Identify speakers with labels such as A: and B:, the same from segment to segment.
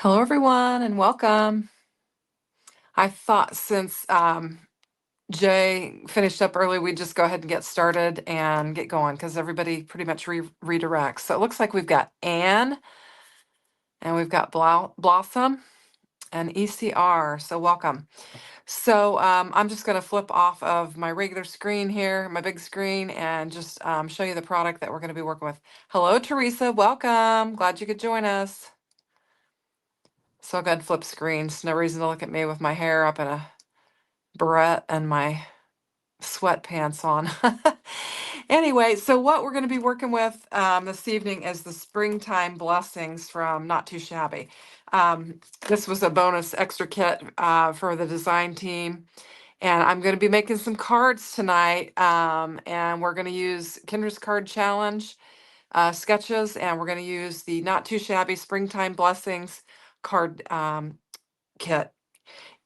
A: Hello, everyone, and welcome. I thought since Jay finished up early, we'd just go ahead and get started and get going because everybody pretty much redirects. So it looks like we've got Anne and we've got Blossom and ECR. So welcome. So I'm just going to flip off of my regular screen here, my big screen, and just show you the product that we're going to be working with. Hello, Teresa. Welcome. Glad you could join us. So good flip screens. No reason to look at me with my hair up in a barrette and my sweatpants on. Anyway, so what we're going to be working with this evening is the Springtime Blessings from Not2Shabby. This was a bonus extra kit for the design team. And I'm going to be making some cards tonight. And we're going to use Kendra's Card Challenge sketches. And we're going to use the Not2Shabby Springtime Blessings card kit.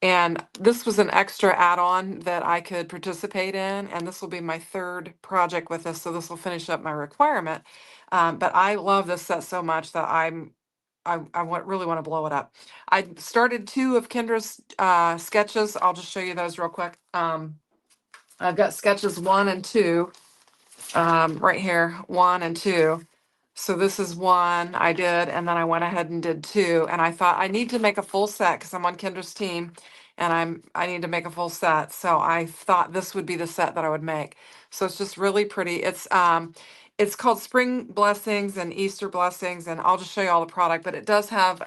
A: And this was an extra add-on that I could participate in, and this will be my third project with this, so this will finish up my requirement. But I love this set so much that really want to blow it up. I started two of Kendra's sketches. I'll just show you those real quick. I've got sketches 1 and 2 right here, 1 and 2. So this is one I did, and then I went ahead and did two. And I thought I need to make a full set because I'm on Kendra's team, and I need to make a full set. So I thought this would be the set that I would make. So it's just really pretty. It's called Spring Blessings and Easter Blessings, and I'll just show you all the product. But it does have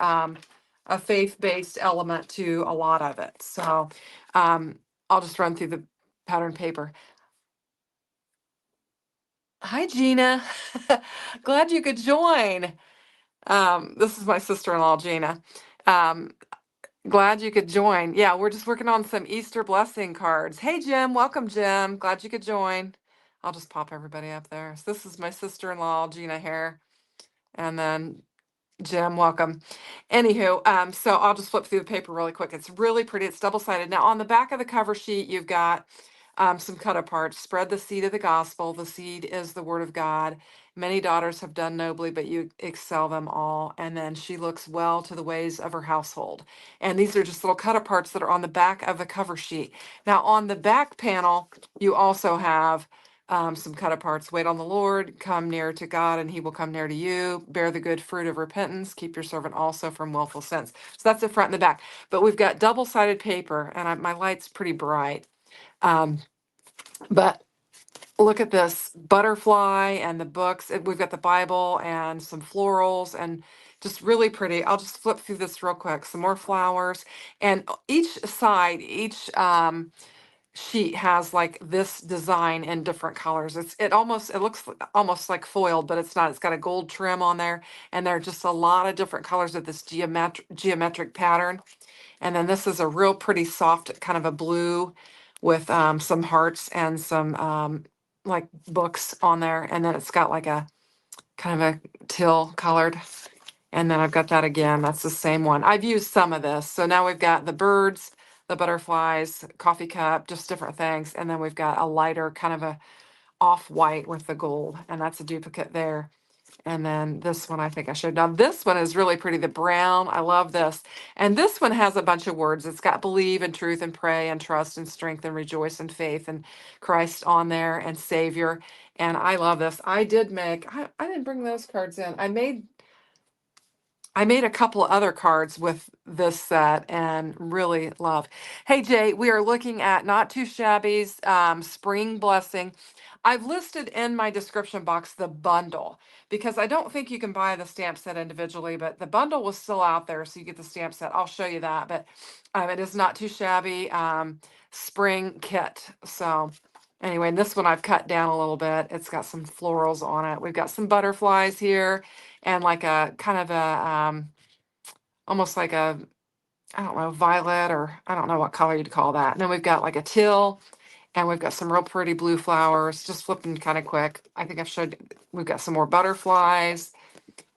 A: a faith-based element to a lot of it. So I'll just run through the pattern paper. Hi, Gina. Glad you could join. This is my sister-in-law, Gina. Um, Glad you could join. Yeah, we're just working on some Easter blessing cards. Hey, Jim. Welcome, Jim. Glad you could join. I'll just pop everybody up there. So this is my sister-in-law, Gina here. And then Jim, welcome. Anywho, so I'll just flip through the paper really quick. It's really pretty. It's double-sided. Now, on the back of the cover sheet, you've got some cut apart. Spread the seed of the gospel. The seed is the word of God. Many daughters have done nobly, but you excel them all. And then she looks well to the ways of her household. And these are just little cut aparts that are on the back of the cover sheet. Now, on the back panel, you also have some cut aparts. Wait on the Lord, come near to God, and he will come near to you. Bear the good fruit of repentance. Keep your servant also from willful sins. So that's the front and the back. But we've got double-sided paper, and my light's pretty bright. But look at this butterfly and the books. We've got the Bible and some florals and just really pretty. I'll just flip through this real quick. Some more flowers. And each side, each sheet has like this design in different colors. It looks almost like foiled, but it's not. It's got a gold trim on there, and there are just a lot of different colors of this geometric pattern. And then this is a real pretty soft kind of a blue with some hearts and some like books on there. And then it's got like a kind of a teal colored. And then I've got that again. That's the same one. I've used some of this. So now we've got the birds, the butterflies, coffee cup, just different things. And then we've got a lighter kind of a off-white with the gold. And that's a duplicate there. And then this one I think I showed. Now this one is really pretty, the brown. I love this. And this one has a bunch of words. It's got believe and truth and pray and trust and strength and rejoice and faith and Christ on there and Savior. And I love this. I didn't bring those cards in. I made a couple of other cards with this set and really love. Hey Jay, we are looking at Not2Shabby's Spring Blessing. I've listed in my description box the bundle because I don't think you can buy the stamp set individually, but the bundle was still out there, so you get the stamp set. I'll show you that, but it is Not2Shabby Spring Kit. So anyway, and this one I've cut down a little bit. It's got some florals on it. We've got some butterflies here and like a kind of a almost like a, I don't know, violet, or I don't know what color you'd call that. And then we've got like a teal, and we've got some real pretty blue flowers. Just flipping kind of quick. I think we've got some more butterflies.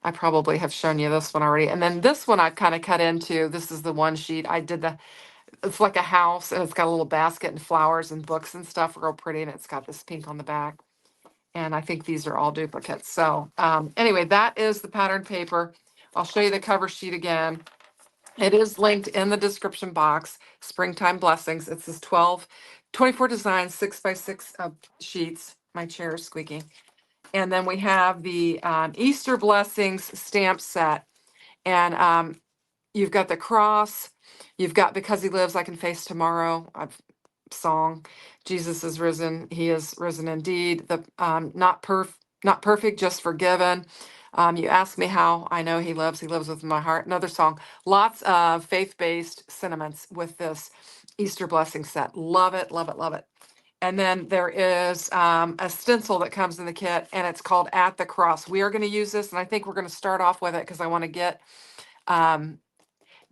A: I probably have shown you this one already. And then this one I've kind of cut into. This is the one sheet. It's like a house, and it's got a little basket and flowers and books and stuff, real pretty. And it's got this pink on the back. And I think these are all duplicates. So anyway, that is the pattern paper. I'll show you the cover sheet again. It is linked in the description box. Springtime Blessings. It's this 24 designs, 6x6 sheets. My chair is squeaking. And then we have the Easter Blessings stamp set. And you've got the cross. You've got Because He Lives, I Can Face Tomorrow. Song. Jesus is risen. He is risen indeed. The not perfect, just forgiven. You ask me how I know he lives. He lives within my heart. Another song. Lots of faith-based sentiments with this Easter blessing set. Love it, love it, love it. And then there is a stencil that comes in the kit, and it's called At the Cross. We are going to use this, and I think we're going to start off with it because I want to um,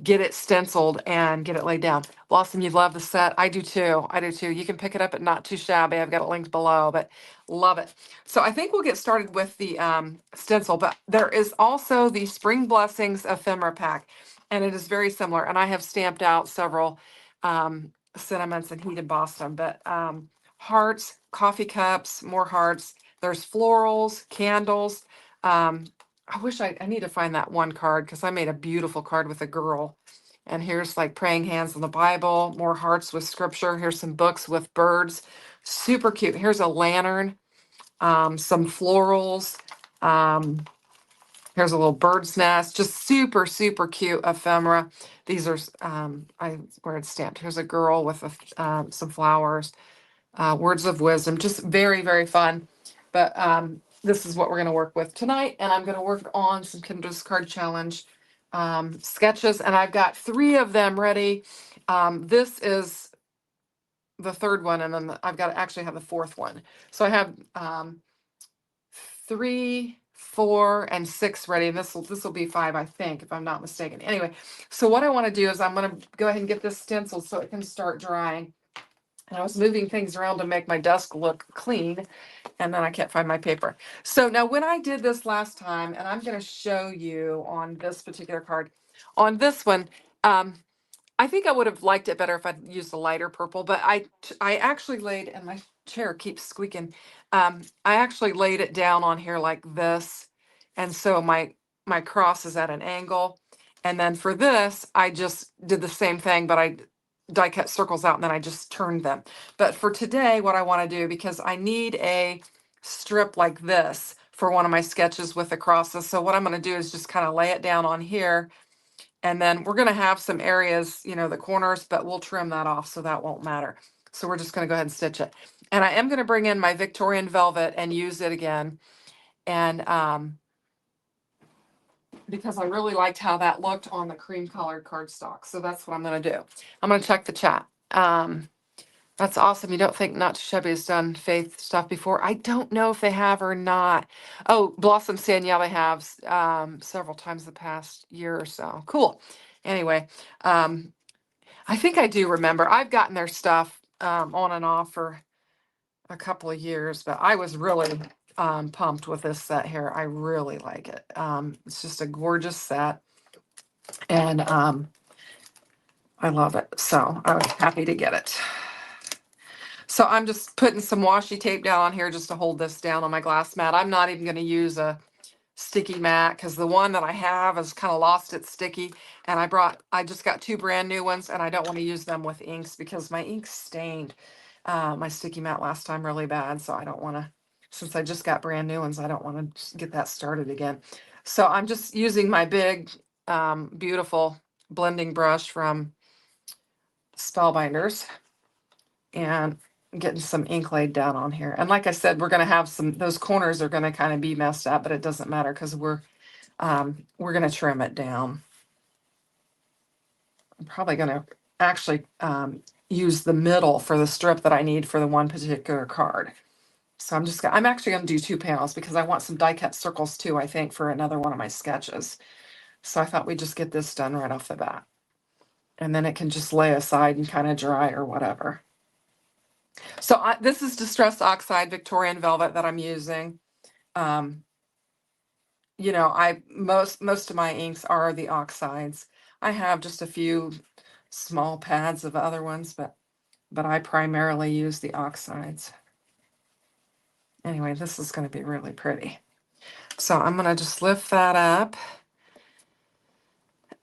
A: get it stenciled and get it laid down. Blossom, you love the set. I do too. I do too. You can pick it up at Not Too Shabby. I've got it linked below, but love it. So I think we'll get started with the stencil, but there is also the Spring Blessings ephemera pack, and it is very similar. And I have stamped out several sentiments and heat embossed them, but hearts, coffee cups, more hearts. There's florals, candles. I wish I need to find that one card because I made a beautiful card with a girl. And here's like praying hands on the Bible, more hearts with scripture. Here's some books with birds. Super cute. Here's a lantern, some florals. Here's a little bird's nest. Just super, super cute ephemera. These are, where it's stamped. Here's a girl with some flowers. Words of wisdom, just very, very fun. But this is what we're going to work with tonight. And I'm going to work on some Kendra's Card Challenge sketches. And I've got 3 of them ready. This is the 3rd one. And then I've got to actually have the 4th one. So I have 3, 4, and 6 ready. And this will be 5, I think, if I'm not mistaken. Anyway, so what I want to do is I'm going to go ahead and get this stenciled so it can start drying. And I was moving things around to make my desk look clean, and then I can't find my paper. So now when I did this last time, and I'm going to show you on this particular card, on this one, I think I would have liked it better if I'd used a lighter purple, but I actually laid, and my chair keeps squeaking. I actually laid it down on here like this. And so my cross is at an angle. And then for this, I just did the same thing, but I die cut circles out and then I just turned them. But for today, what I want to do, because I need a strip like this for one of my sketches with the crosses. So what I'm going to do is just kind of lay it down on here. And then we're going to have some areas, the corners, but we'll trim that off so that won't matter. So we're just going to go ahead and stitch it. And I am going to bring in my Victorian velvet and use it again. And because I really liked how that looked on the cream colored cardstock. So that's what I'm going to do. I'm going to check the chat. That's awesome. You don't think Not2Shabby has done faith stuff before? I don't know if they have or not. Oh, Blossom saying, yeah, they have several times the past year or so. Cool. Anyway, I think I do remember. I've gotten their stuff on and off for a couple of years, but I was really pumped with this set here. I really like it. It's just a gorgeous set, and I love it. So I was happy to get it. So I'm just putting some washi tape down on here just to hold this down on my glass mat. I'm not even going to use a sticky mat because the one that I have has kind of lost its sticky. And I just got 2 brand new ones, and I don't want to use them with inks because my ink stained my sticky mat last time really bad. So I don't want to, since I just got brand new ones, I don't want to get that started again. So I'm just using my big, beautiful blending brush from Spellbinders and getting some ink laid down on here. And like I said, we're going to have those corners are going to kind of be messed up, but it doesn't matter because we're going to trim it down. I'm probably going to actually use the middle for the strip that I need for the one particular card. So I'm actually going to do 2 panels because I want some die cut circles too, I think, for another one of my sketches. So I thought we'd just get this done right off the bat. And then it can just lay aside and kind of dry or whatever. So this is Distress Oxide Victorian Velvet that I'm using. Most of my inks are the oxides. I have just a few small pads of other ones, but I primarily use the oxides. Anyway, this is going to be really pretty. So I'm going to just lift that up.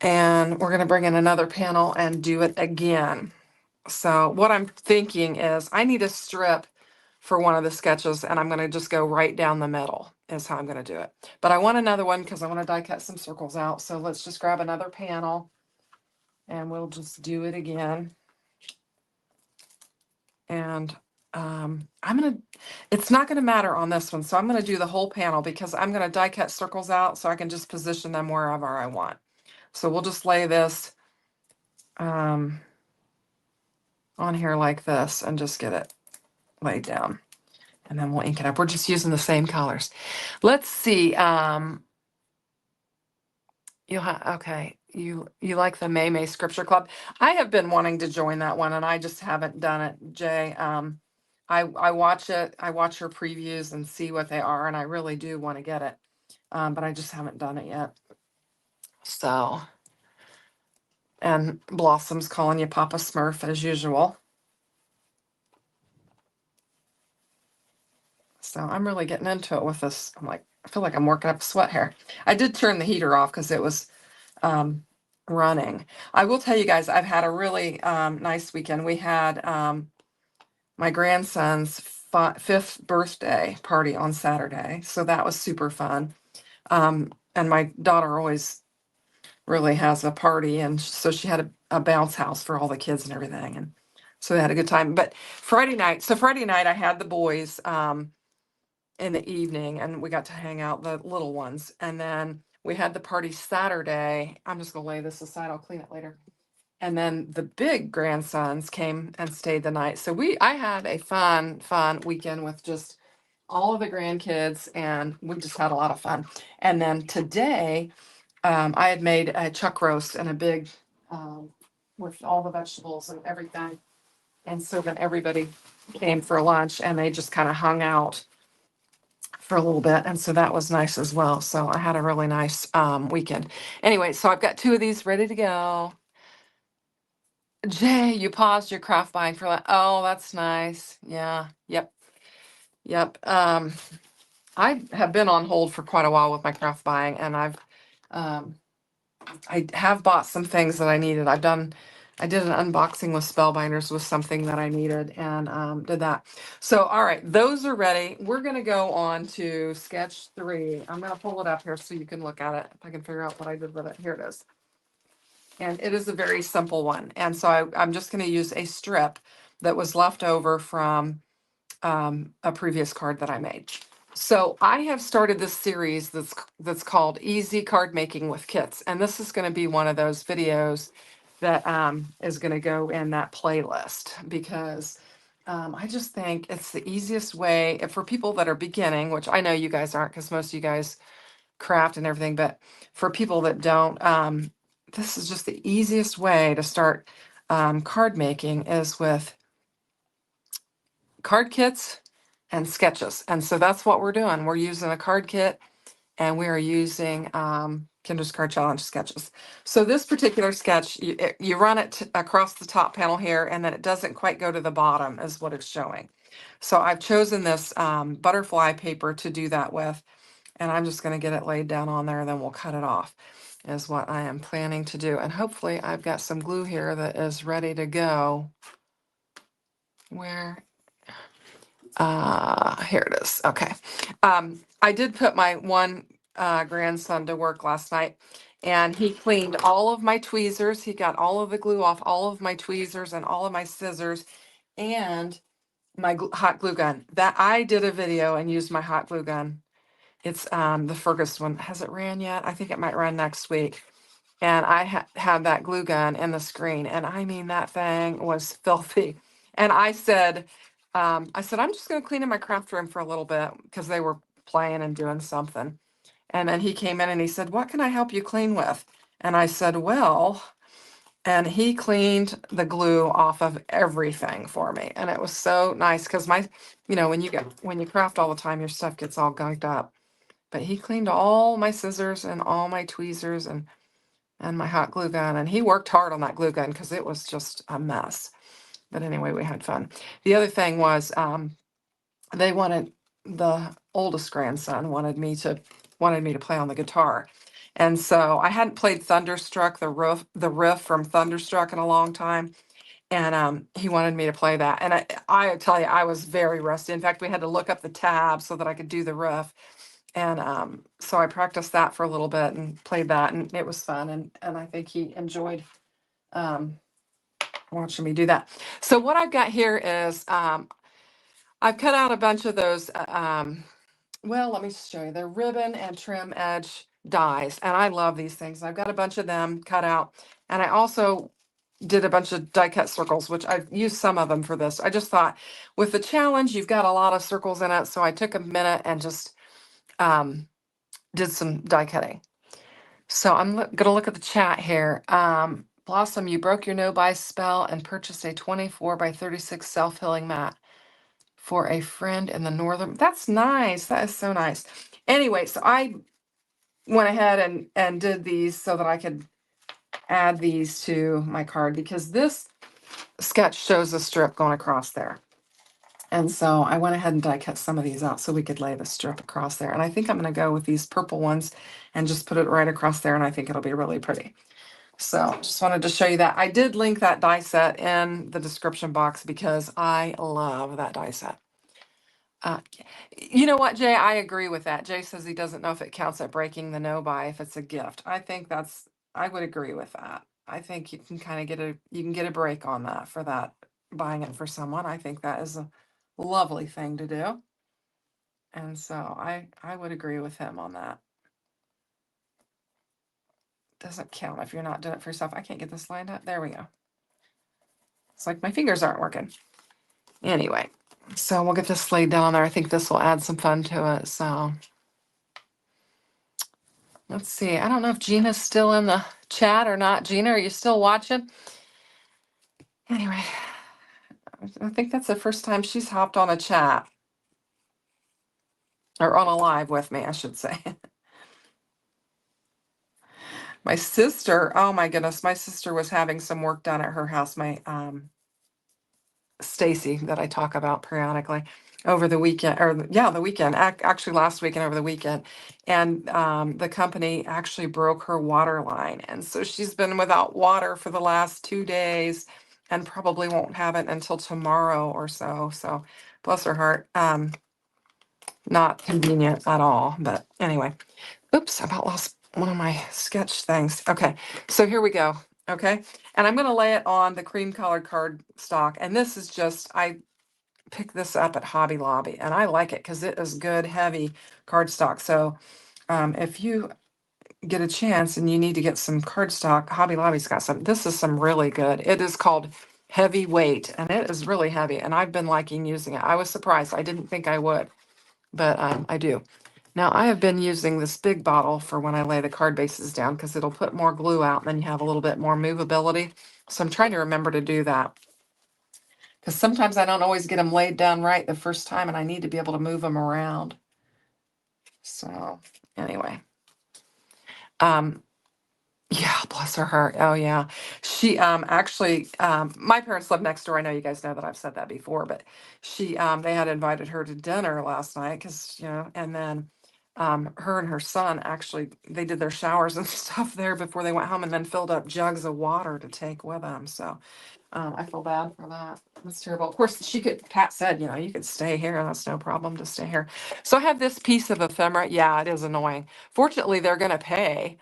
A: And we're going to bring in another panel and do it again. So what I'm thinking is I need a strip for one of the sketches, and I'm going to just go right down the middle is how I'm going to do it. But I want another one because I want to die cut some circles out. So let's just grab another panel and we'll just do it again. And it's not going to matter on this one. So I'm going to do the whole panel because I'm going to die cut circles out so I can just position them wherever I want. So we'll just lay this on here like this and just get it laid down. And then we'll ink it up. We're just using the same colors. Let's see. Okay. You like the May Scripture Club? I have been wanting to join that one, and I just haven't done it, Jay. I watch it. I watch her previews and see what they are, and I really do want to get it, but I just haven't done it yet. So, and Blossom's calling you Papa Smurf as usual. So I'm really getting into it with this. I'm like, I feel like I'm working up a sweat here. I did turn the heater off because it was running. I will tell you guys, I've had a really nice weekend. We had my grandson's fifth birthday party on Saturday, so that was super fun. And my daughter always really has a party, and so she had a bounce house for all the kids and everything, and so they had a good time. But Friday night I had the boys in the evening, and we got to hang out, the little ones, and then we had the party Saturday. I'm just gonna lay this aside, I'll clean it later. And then the big grandsons came and stayed the night. So I had a fun weekend with just all of the grandkids, and we just had a lot of fun. And then today, I had made a chuck roast and a big, with all the vegetables and everything. And so then everybody came for lunch, and they just kind of hung out for a little bit. And so that was nice as well. So I had a really nice weekend. Anyway, so I've got 2 of these ready to go. Jay, you paused your craft buying for oh, that's nice. Yeah. Yep. I have been on hold for quite a while with my craft buying, and um I have bought some things that I needed. I did an unboxing with Spellbinders with something that I needed, and did that. So all right, those are ready. We're gonna go on to sketch 3. I'm gonna pull it up here so you can look at it. If I can figure out what I did with it. Here it is. And it is a very simple one. And so I'm just going to use a strip that was left over from a previous card that I made. So I have started this series that's called Easy Card Making with Kits. And this is going to be one of those videos that is going to go in that playlist because I just think it's the easiest way for people that are beginning, which I know you guys aren't because most of you guys craft and everything, but for people that don't, this is just the easiest way to start card making is with card kits and sketches. And so that's what we're doing. We're using a card kit, and we are using Kendra's Card Challenge sketches. So this particular sketch, you run it across the top panel here, and then it doesn't quite go to the bottom is what it's showing. So I've chosen this butterfly paper to do that with. And I'm just going to get it laid down on there, and then we'll cut it off is what I am planning to do. And hopefully I've got some glue here that is ready to go. Where? Here it is. Okay. I did put my one grandson to work last night, and he cleaned all of my tweezers. He got all of the glue off all of my tweezers and all of my scissors and my hot glue gun. That I did a video and used my hot glue gun. It's the Fergus one. Has it ran yet? I think it might run next week. And I had that glue gun in the screen, and I mean that thing was filthy. And I'm just going to clean in my craft room for a little bit because they were playing and doing something. And then he came in and he said, "What can I help you clean with?" And I said, "Well," and he cleaned the glue off of everything for me, and it was so nice because when you craft all the time, your stuff gets all gunked up. But he cleaned all my scissors and all my tweezers and my hot glue gun. And he worked hard on that glue gun because it was just a mess. But anyway, we had fun. The other thing was the oldest grandson wanted me to play on the guitar. And so I hadn't played Thunderstruck, the riff from Thunderstruck in a long time. And he wanted me to play that. And I tell you, I was very rusty. In fact, we had to look up the tabs so that I could do the riff. And so I practiced that for a little bit and played that, and it was fun. And I think he enjoyed um, watching me do that. So what I've got here is I've cut out a bunch of those. Well, let me show you. They're ribbon and trim edge dies, and I love these things. I've got a bunch of them cut out, and I also did a bunch of die cut circles, which I've used some of them for this. I just thought with the challenge, you've got a lot of circles in it, so I took a minute and just did some die cutting. So I'm gonna look at the chat here. Blossom, you broke your no buy spell and purchased a 24 by 36 self-healing mat for a friend in the northern. That's nice. That is so nice. Anyway, so I went ahead and did these so that I could add these to my card, because this sketch shows a strip going across there. And so I went ahead and die cut some of these out so we could lay the strip across there. And I think I'm going to go with these purple ones and just put it right across there. And I think it'll be really pretty. So just wanted to show you that. I did link that die set in the description box because I love that die set. You know what, Jay? I agree with that. Jay says he doesn't know if it counts at breaking the no buy if it's a gift. I would agree with that. I think you can kind of you can get a break on that for that, buying it for someone. I think that is a lovely thing to do. And so I would agree with him on that. Doesn't count if you're not doing it for yourself. I can't get this lined up. There we go. It's like my fingers aren't working. Anyway, so we'll get this laid down there. I think this will add some fun to it. So let's see. I don't know if Gina's still in the chat or not. Gina, are you still watching? Anyway, I think that's the first time she's hopped on a chat. Or on a live with me, I should say. My sister, oh my goodness, my sister was having some work done at her house. My Stacy, that I talk about periodically, over the weekend, or yeah, the weekend, actually last weekend over the weekend. And the company actually broke her water line. And so she's been without water for the last 2 days and probably won't have it until tomorrow or so. So bless her heart. Not convenient at all. But anyway, oops, I about lost one of my sketch things. Okay, so here we go. Okay, and I'm going to lay it on the cream colored card stock. And this is just, I picked this up at Hobby Lobby, and I like it because it is good, heavy cardstock. So if you get a chance and you need to get some cardstock, Hobby Lobby's got some. This is some really good. It is called Heavyweight, and it is really heavy. And I've been liking using it. I was surprised. I didn't think I would, but I do. Now I have been using this big bottle for when I lay the card bases down because it'll put more glue out and then you have a little bit more movability. So I'm trying to remember to do that, because sometimes I don't always get them laid down right the first time and I need to be able to move them around. So anyway, yeah, bless her heart. Oh yeah. She actually my parents live next door. I know you guys know that I've said that before, but she they had invited her to dinner last night because, and then her and her son actually they did their showers and stuff there before they went home and then filled up jugs of water to take with them. So I feel bad for that. That's terrible. Of course, Pat said, you could stay here. That's no problem to stay here. So I have this piece of ephemera. Yeah, it is annoying. Fortunately, they're going to pay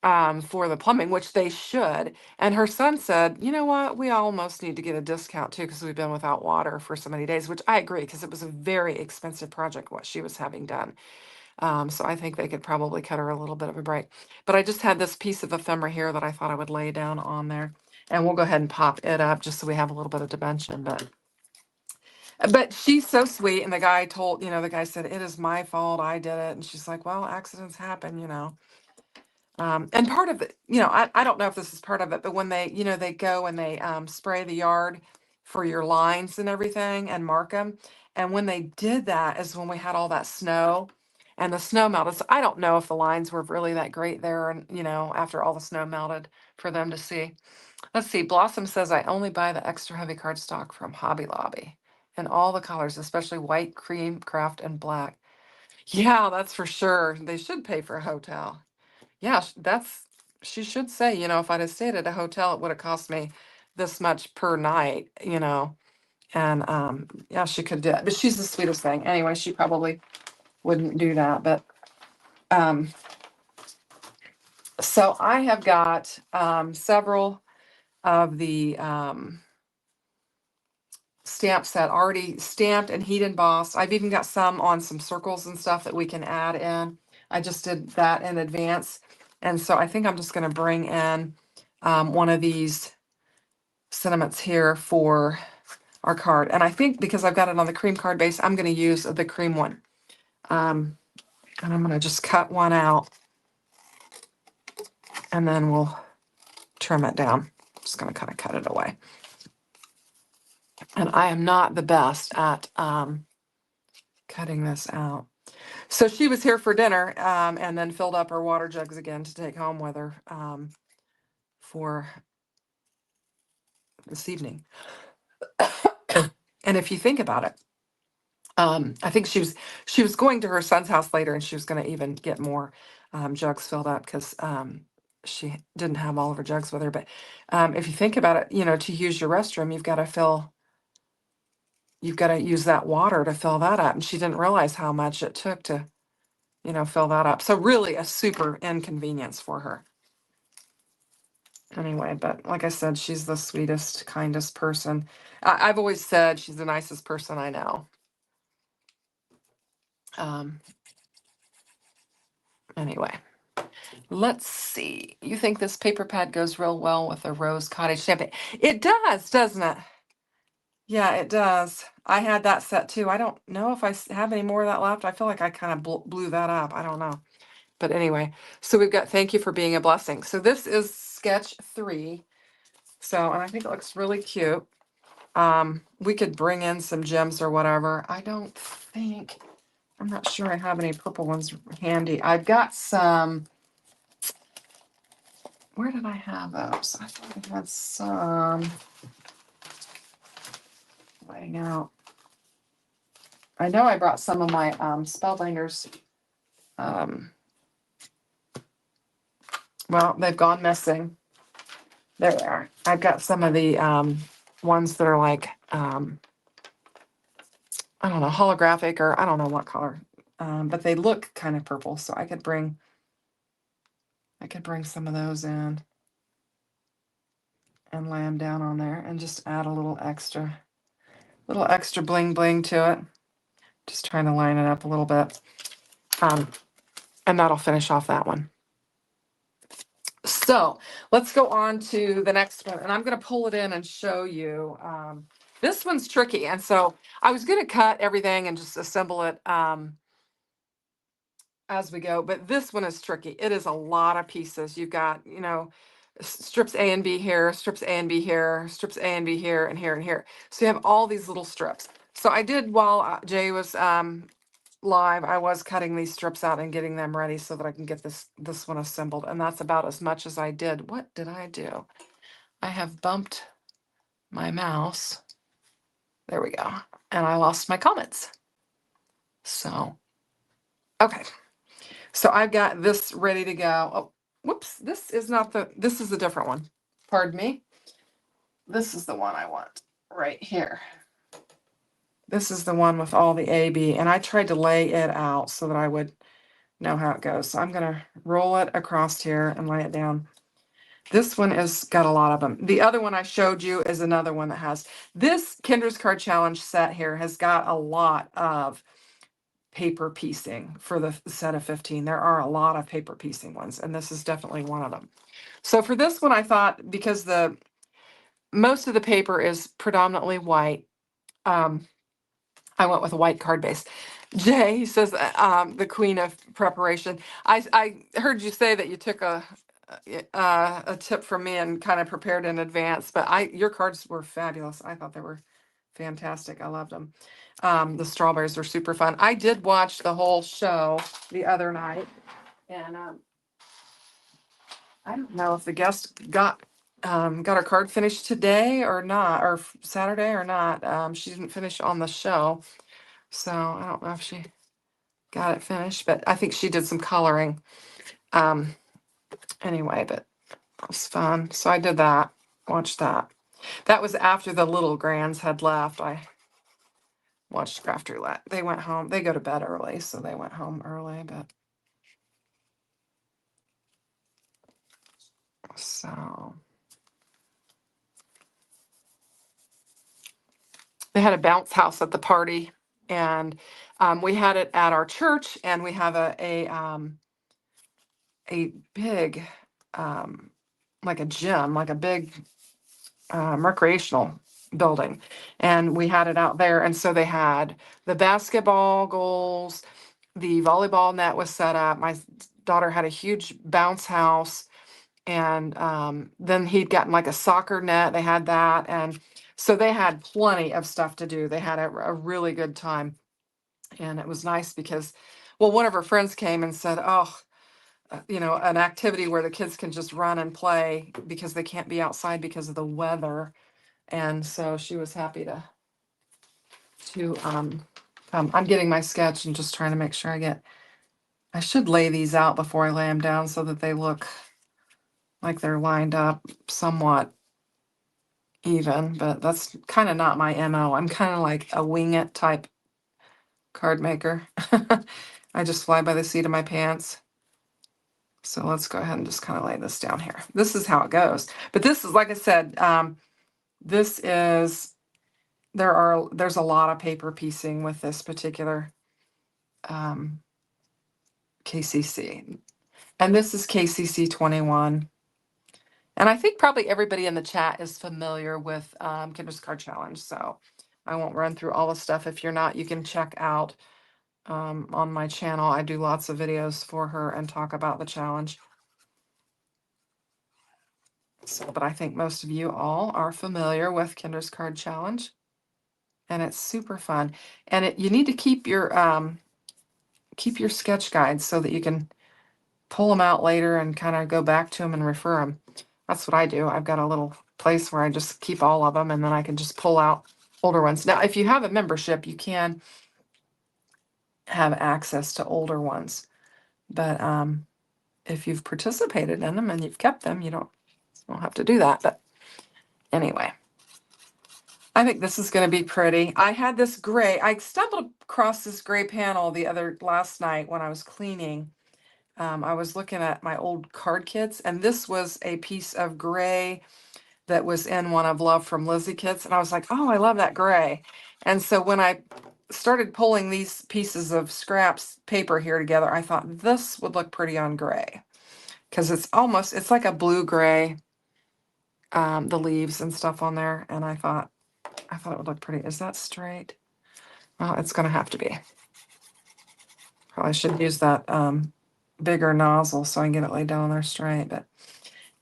A: for the plumbing, which they should. And her son said, you know what, we almost need to get a discount too, because we've been without water for so many days, which I agree, because it was a very expensive project, what she was having done. So I think they could probably cut her a little bit of a break. But I just had this piece of ephemera here that I thought I would lay down on there. And we'll go ahead and pop it up just so we have a little bit of dimension. But she's so sweet. And the guy said, it is my fault. I did it. And she's like, well, accidents happen. And part of it, I don't know if this is part of it, but when they go and they spray the yard for your lines and everything and mark them. And when they did that is when we had all that snow and the snow melted. So I don't know if the lines were really that great there, and, after all the snow melted for them to see. Let's see. Blossom says, I only buy the extra heavy cardstock from Hobby Lobby in all the colors, especially white, cream, craft, and black. Yeah, that's for sure. They should pay for a hotel. yeah, she should say, if I'd have stayed at a hotel, it would have cost me this much per night, and yeah, she could do it. But she's the sweetest thing. Anyway, she probably wouldn't do that. But um, so I have got several of the stamp set already stamped and heat embossed. I've even got some on some circles and stuff that we can add in. I just did that in advance. And so I think I'm just going to bring in one of these sentiments here for our card. And I think because I've got it on the cream card base, I'm going to use the cream one. And I'm going to just cut one out and then we'll trim it down. Just going to kind of cut it away. And I am not the best at cutting this out. So she was here for dinner and then filled up her water jugs again to take home with her for this evening. And if you think about it, I think she was going to her son's house later and she was going to even get more jugs filled up because she didn't have all of her jugs with her. But if you think about it, to use your restroom, you've got to use that water to fill that up. And she didn't realize how much it took to, fill that up. So really a super inconvenience for her. Anyway, but like I said, she's the sweetest, kindest person. I've always said she's the nicest person I know. Anyway, let's see. You think this paper pad goes real well with a rose cottage champagne? It does, doesn't it? Yeah, it does. I had that set too. I don't know if I have any more of that left. I feel like I kind of blew that up. I don't know. But anyway, so we've got Thank You for Being a Blessing. So this is sketch 3. So, and I think it looks really cute. We could bring in some gems or whatever. I'm not sure I have any purple ones handy. I've got some, where did I have those? I thought I had some laying out. I know I brought some of my Spellbinders. Well, they've gone missing. There they are. I've got some of the ones that are like, I don't know, holographic or I don't know what color, but they look kind of purple. So I could bring some of those in and lay them down on there and just add a little extra bling bling to it. Just trying to line it up a little bit. And that'll finish off that one. So let's go on to the next one. And I'm going to pull it in and show you. This one's tricky. And so I was going to cut everything and just assemble it as we go. But this one is tricky. It is a lot of pieces. You've got, strips A and B here, strips A and B here, strips A and B here, and here and here. So you have all these little strips. So I did while Jay was live, I was cutting these strips out and getting them ready so that I can get this one assembled. And that's about as much as I did. What did I do? I have bumped my mouse. There we go. And I lost my comments. So, okay. So I've got this ready to go. Oh, whoops. This is a different one. Pardon me. This is the one I want right here. This is the one with all the A, B, and I tried to lay it out so that I would know how it goes. So I'm going to roll it across here and lay it down. This one has got a lot of them. The other one I showed you is another one that has this Kendra's Card Challenge set here has got a lot of paper piecing for the set of 15. There are a lot of paper piecing ones, and this is definitely one of them. So for this one, I thought because most of the paper is predominantly white, I went with a white card base. Jay, he says, the queen of preparation. I heard you say that you took a tip from me and kind of prepared in advance, but your cards were fabulous. I thought they were fantastic. I loved them. The strawberries were super fun. I did watch the whole show the other night, and I don't know if the guest got her card finished today or not, or Saturday or not. She didn't finish on the show, so I don't know if she got it finished, but I think she did some coloring. Anyway, but it was fun. So I did that. Watched that. That was after the little grands had left. I watched after that. They went home. They go to bed early, so they went home early. But so they had a bounce house at the party, and we had it at our church, and we have a big like a gym, like a big recreational building, and we had it out there. And so they had the basketball goals, the volleyball net was set up. My daughter had a huge bounce house, and then he'd gotten like a soccer net. They had that, and so they had plenty of stuff to do. They had a really good time, and it was nice because, well, one of her friends came and said, "Oh, an activity where the kids can just run and play because they can't be outside because of the weather." And so she was happy to come. I'm getting my sketch and just trying to make sure I should lay these out before I lay them down so that they look like they're lined up somewhat even, but that's kind of not my MO. I'm kind of like a wing it type card maker. I just fly by the seat of my pants. So let's go ahead and just kind of lay this down here. This is how it goes. But this is, like I said, this is, there's a lot of paper piecing with this particular KCC. And this is KCC 21. And I think probably everybody in the chat is familiar with Kendra's Card Challenge. So I won't run through all the stuff. If you're not, you can check out on my channel. I do lots of videos for her and talk about the challenge. So, but I think most of you all are familiar with Kendra's Card Challenge. And it's super fun. And you need to keep your sketch guides so that you can pull them out later and kind of go back to them and refer them. That's what I do. I've got a little place where I just keep all of them, and then I can just pull out older ones. Now, if you have a membership, you can have access to older ones. But if you've participated in them and you've kept them, you don't have to do that. But anyway, I think this is going to be pretty. I had this gray. I stumbled across this gray panel last night when I was cleaning. I was looking at my old card kits, and this was a piece of gray that was in one of Love from Lizzie kits. And I was like, oh, I love that gray. And so when I started pulling these pieces of scraps paper here together, I thought this would look pretty on gray because it's like a blue gray, the leaves and stuff on there. And I thought it would look pretty. Is that straight? Well, it's going to have to be. Probably should use that bigger nozzle so I can get it laid down there straight. But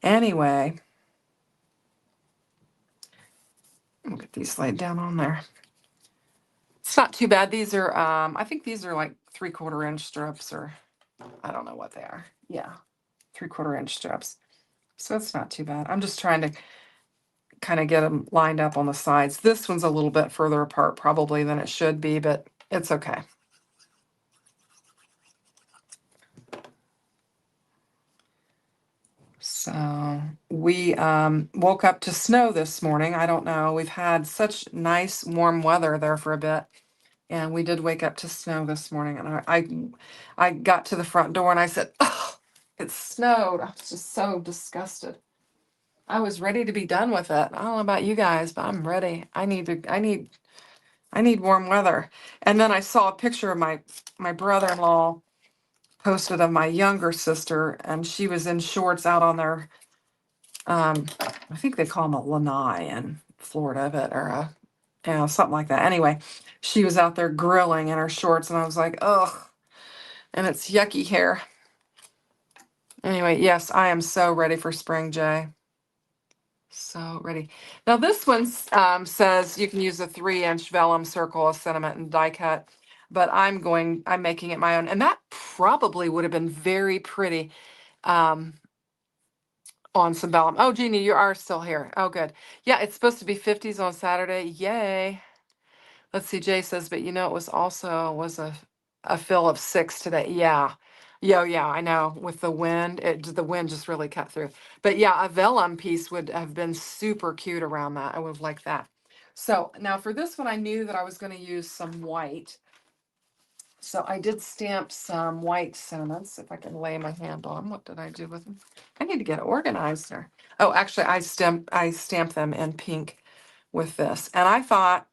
A: anyway, we'll get these laid down on there. It's not too bad. These are, I think these are like 3/4 inch strips, or I don't know what they are. Yeah, 3/4 inch strips. So it's not too bad. I'm just trying to kind of get them lined up on the sides. This one's a little bit further apart probably than it should be, but it's okay. So we woke up to snow this morning. I don't know. We've had such nice warm weather there for a bit. And we did wake up to snow this morning. And I got to the front door and I said, oh, it snowed. I was just so disgusted. I was ready to be done with it. I don't know about you guys, but I'm ready. I need warm weather. And then I saw a picture of my brother-in-law posted of my younger sister, and she was in shorts out on their I think they call them a lanai in Florida, but or something like that. Anyway, she was out there grilling in her shorts, and I was like, ugh, and it's yucky hair. Anyway, yes, I am so ready for spring, Jay. So ready. Now this one says you can use a 3-inch vellum circle of sentiment and die cut, but I'm making it my own, and that probably would have been very pretty on some vellum. Oh, Jeannie, you are still here. Oh, good. Yeah, it's supposed to be 50s on Saturday. Yay. Let's see, Jay says, but it was a fill of 6 today. Yeah. Yeah, I know. With the wind, the wind just really cut through. But yeah, a vellum piece would have been super cute around that. I would have liked that. So now for this one, I knew that I was going to use some white. So I did stamp some white sentiments. If I can lay my hand on, what did I do with them? I need to get organized there. Oh, actually, I stamped them in pink with this, and I thought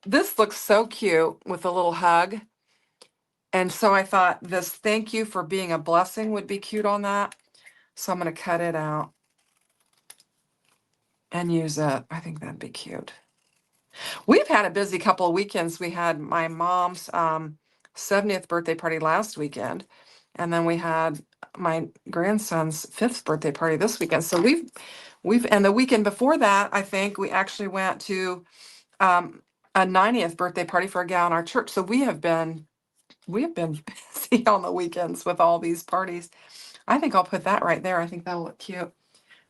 A: this looks so cute with a little hug. And so I thought this thank you for being a blessing would be cute on that. So I'm going to cut it out and use it. I think that'd be cute. We've had a busy couple of weekends. We had my mom's 70th birthday party last weekend, and then we had my grandson's 5th birthday party this weekend. So we've and the weekend before that, I think we actually went to a 90th birthday party for a gal in our church. So we have been busy on the weekends with all these parties. I think I'll put that right there. I think that'll look cute.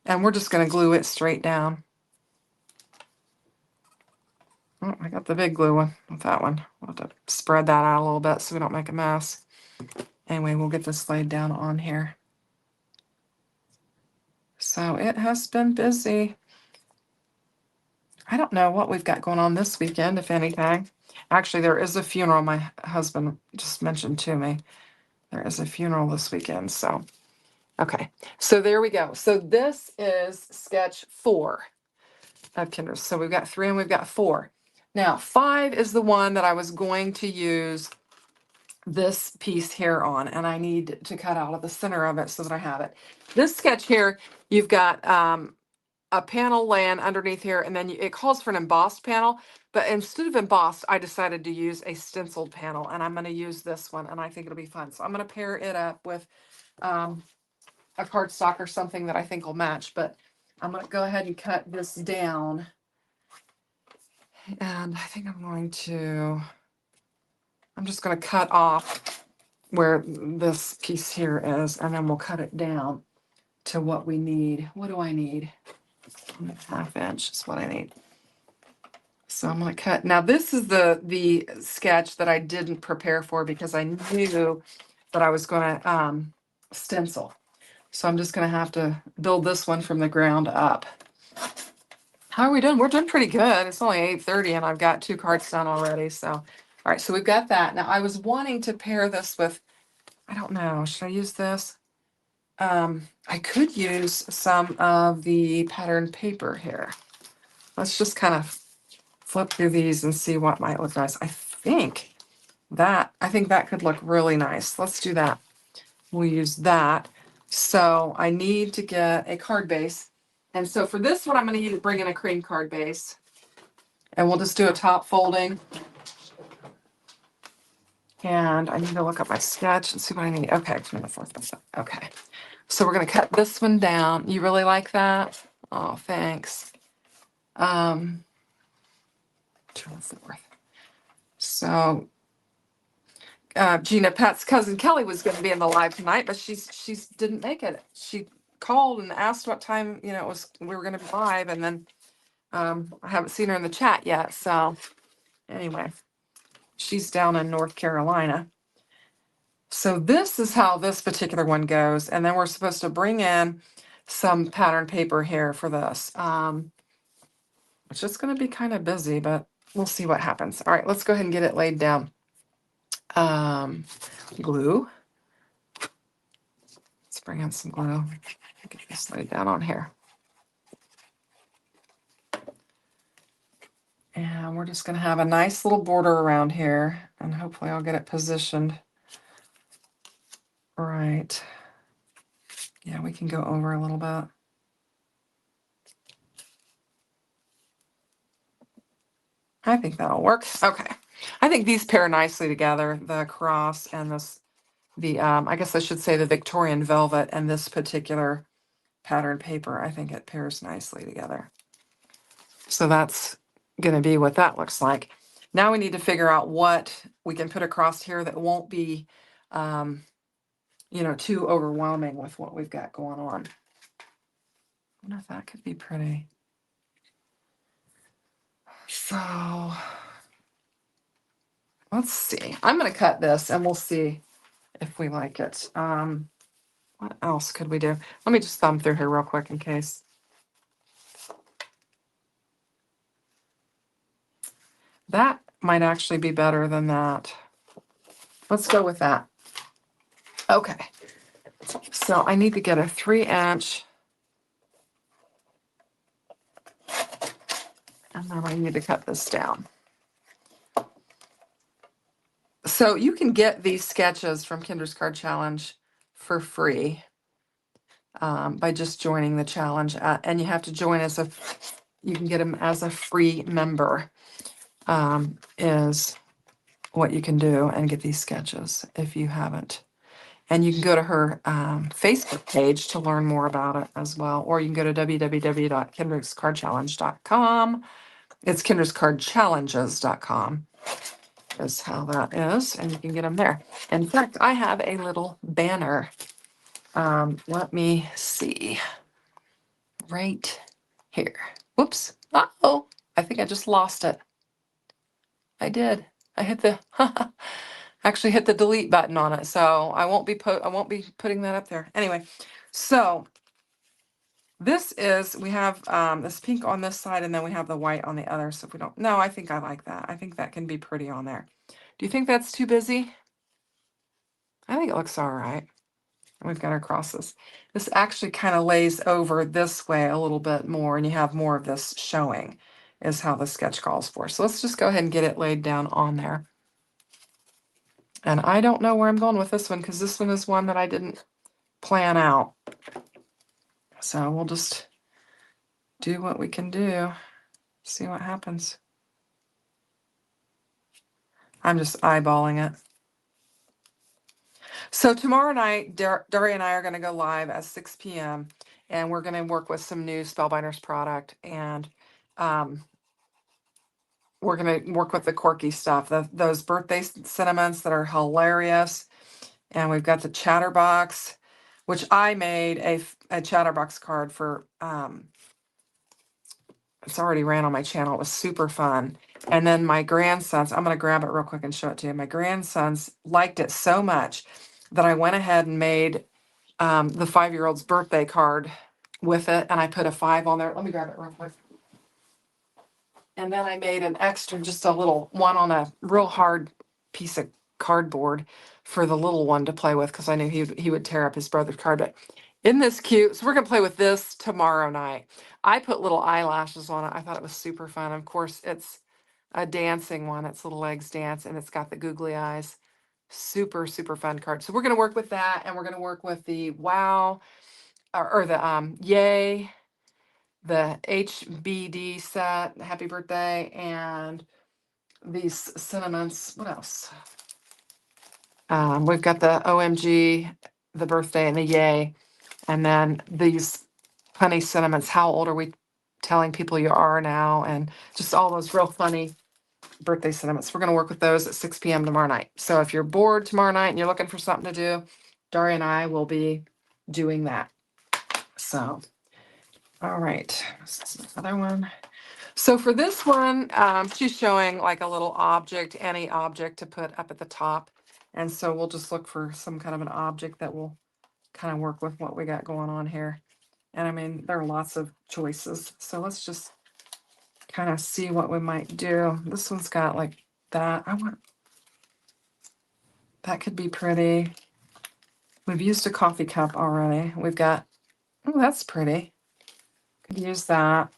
A: And we're just going to glue it straight down. Oh, I got the big glue one with that one. We'll have to spread that out a little bit so we don't make a mess. Anyway, we'll get this laid down on here. So it has been busy. I don't know what we've got going on this weekend, if anything. Actually, there is a funeral my husband just mentioned to me. There is a funeral this weekend, so okay. So there we go. So this is sketch 4 of Kendra's. So we've got 3 and we've got 4. Now 5 is the one that I was going to use this piece here on, and I need to cut out of the center of it so that I have it. This sketch here, you've got a panel laying underneath here, and then it calls for an embossed panel, but instead of embossed, I decided to use a stenciled panel, and I'm going to use this one, and I think it'll be fun. So I'm going to pair it up with a cardstock or something that I think will match, but I'm going to go ahead and cut this down. And I think I'm just going to cut off where this piece here is, and then we'll cut it down to what we need. What do I need? 1/2 inch is what I need. So I'm going to cut. Now this is the sketch that I didn't prepare for because I knew that I was going to stencil. So I'm just going to have to build this one from the ground up. How are we doing? We're doing pretty good. It's only 8:30 and I've got 2 cards done already. So, all right, so we've got that. Now I was wanting to pair this with, I don't know, should I use this? I could use some of the patterned paper here. Let's just kind of flip through these and see what might look nice. I think that could look really nice. Let's do that. We'll use that. So I need to get a card base. And so for this one, I'm going to need to bring in a cream card base. And we'll just do a top folding. And I need to look up my sketch and see what I need. Okay, okay. So we're going to cut this one down. You really like that? Oh, thanks. 2 1/4. So Gina, Pat's cousin Kelly was going to be in the live tonight, but she didn't make it. She called and asked what time it was we were going to be live, and then I haven't seen her in the chat yet. So anyway, she's down in North Carolina. So this is how this particular one goes, and then we're supposed to bring in some pattern paper here for this. It's just going to be kind of busy, but we'll see what happens. All right, let's go ahead and get it laid down. Glue. Let's bring in some glue. Get this laid down on here. And we're just going to have a nice little border around here, and hopefully I'll get it positioned right. Yeah, we can go over a little bit. I think that'll work. Okay. I think these pair nicely together, the cross and this, I guess I should say the Victorian velvet and this particular pattern paper. I think it pairs nicely together. So that's going to be what that looks like. Now we need to figure out what we can put across here that won't be, too overwhelming with what we've got going on. I wonder if that could be pretty. So let's see. I'm going to cut this and we'll see if we like it. What else could we do? Let me just thumb through here real quick in case. That might actually be better than that. Let's go with that. Okay. So I need to get a 3-inch. And then I need to cut this down. So you can get these sketches from Kendra's Card Challenge for free by just joining the challenge. And you have to join you can get them as a free member is what you can do and get these sketches if you haven't. And you can go to her Facebook page to learn more about it as well. Or you can go to www.kendrascardchallenge.com. It's kendrascardchallenges.com is how that is. And you can get them there. In fact, I have a little banner. Let me see. Right here. Whoops. Uh-oh. I think I just lost it. I did. I hit the actually hit the delete button on it. So I won't be putting that up there. Anyway, so this is, we have this pink on this side and then we have the white on the other. So if we don't, no, I think I like that. I think that can be pretty on there. Do you think that's too busy? I think it looks all right. And we've got our crosses. This actually kind of lays over this way a little bit more and you have more of this showing is how the sketch calls for. So let's just go ahead and get it laid down on there. And I don't know where I'm going with this one because this one is one that I didn't plan out. So we'll just do what we can do. See what happens. I'm just eyeballing it. So tomorrow night, Daria and I are going to go live at 6 p.m. and we're going to work with some new Spellbinders product. And we're going to work with the quirky stuff, those birthday sentiments that are hilarious. And we've got the Chatterbox, which I made a Chatterbox card for, it's already ran on my channel. It was super fun. And then my grandsons, I'm going to grab it real quick and show it to you. My grandsons liked it so much that I went ahead and made the 5-year-old's birthday card with it. And I put a 5 on there. Let me grab it real quick. And then I made an extra, just a little one on a real hard piece of cardboard for the little one to play with because I knew he would tear up his brother's card. But isn't this cute? So we're going to play with this tomorrow night. I put little eyelashes on it. I thought it was super fun. Of course, it's a dancing one. It's little legs dance, and it's got the googly eyes. Super, super fun card. So we're going to work with that, and we're going to work with the wow, or the yay, the HBD set, happy birthday, and these sentiments. What else? We've got the OMG, the birthday, and the yay. And then these funny sentiments. How old are we telling people you are now? And just all those real funny birthday sentiments. We're going to work with those at 6 p.m. tomorrow night. So if you're bored tomorrow night and you're looking for something to do, Daria and I will be doing that. So, all right. This is another one. So for this one, she's showing like a little object, any object to put up at the top. And so we'll just look for some kind of an object that will kind of work with what we got going on here. And I mean, there are lots of choices. So let's just kind of see what we might do. This one's got like that. That could be pretty. We've used a coffee cup already. We've got, oh, that's pretty. Could use that.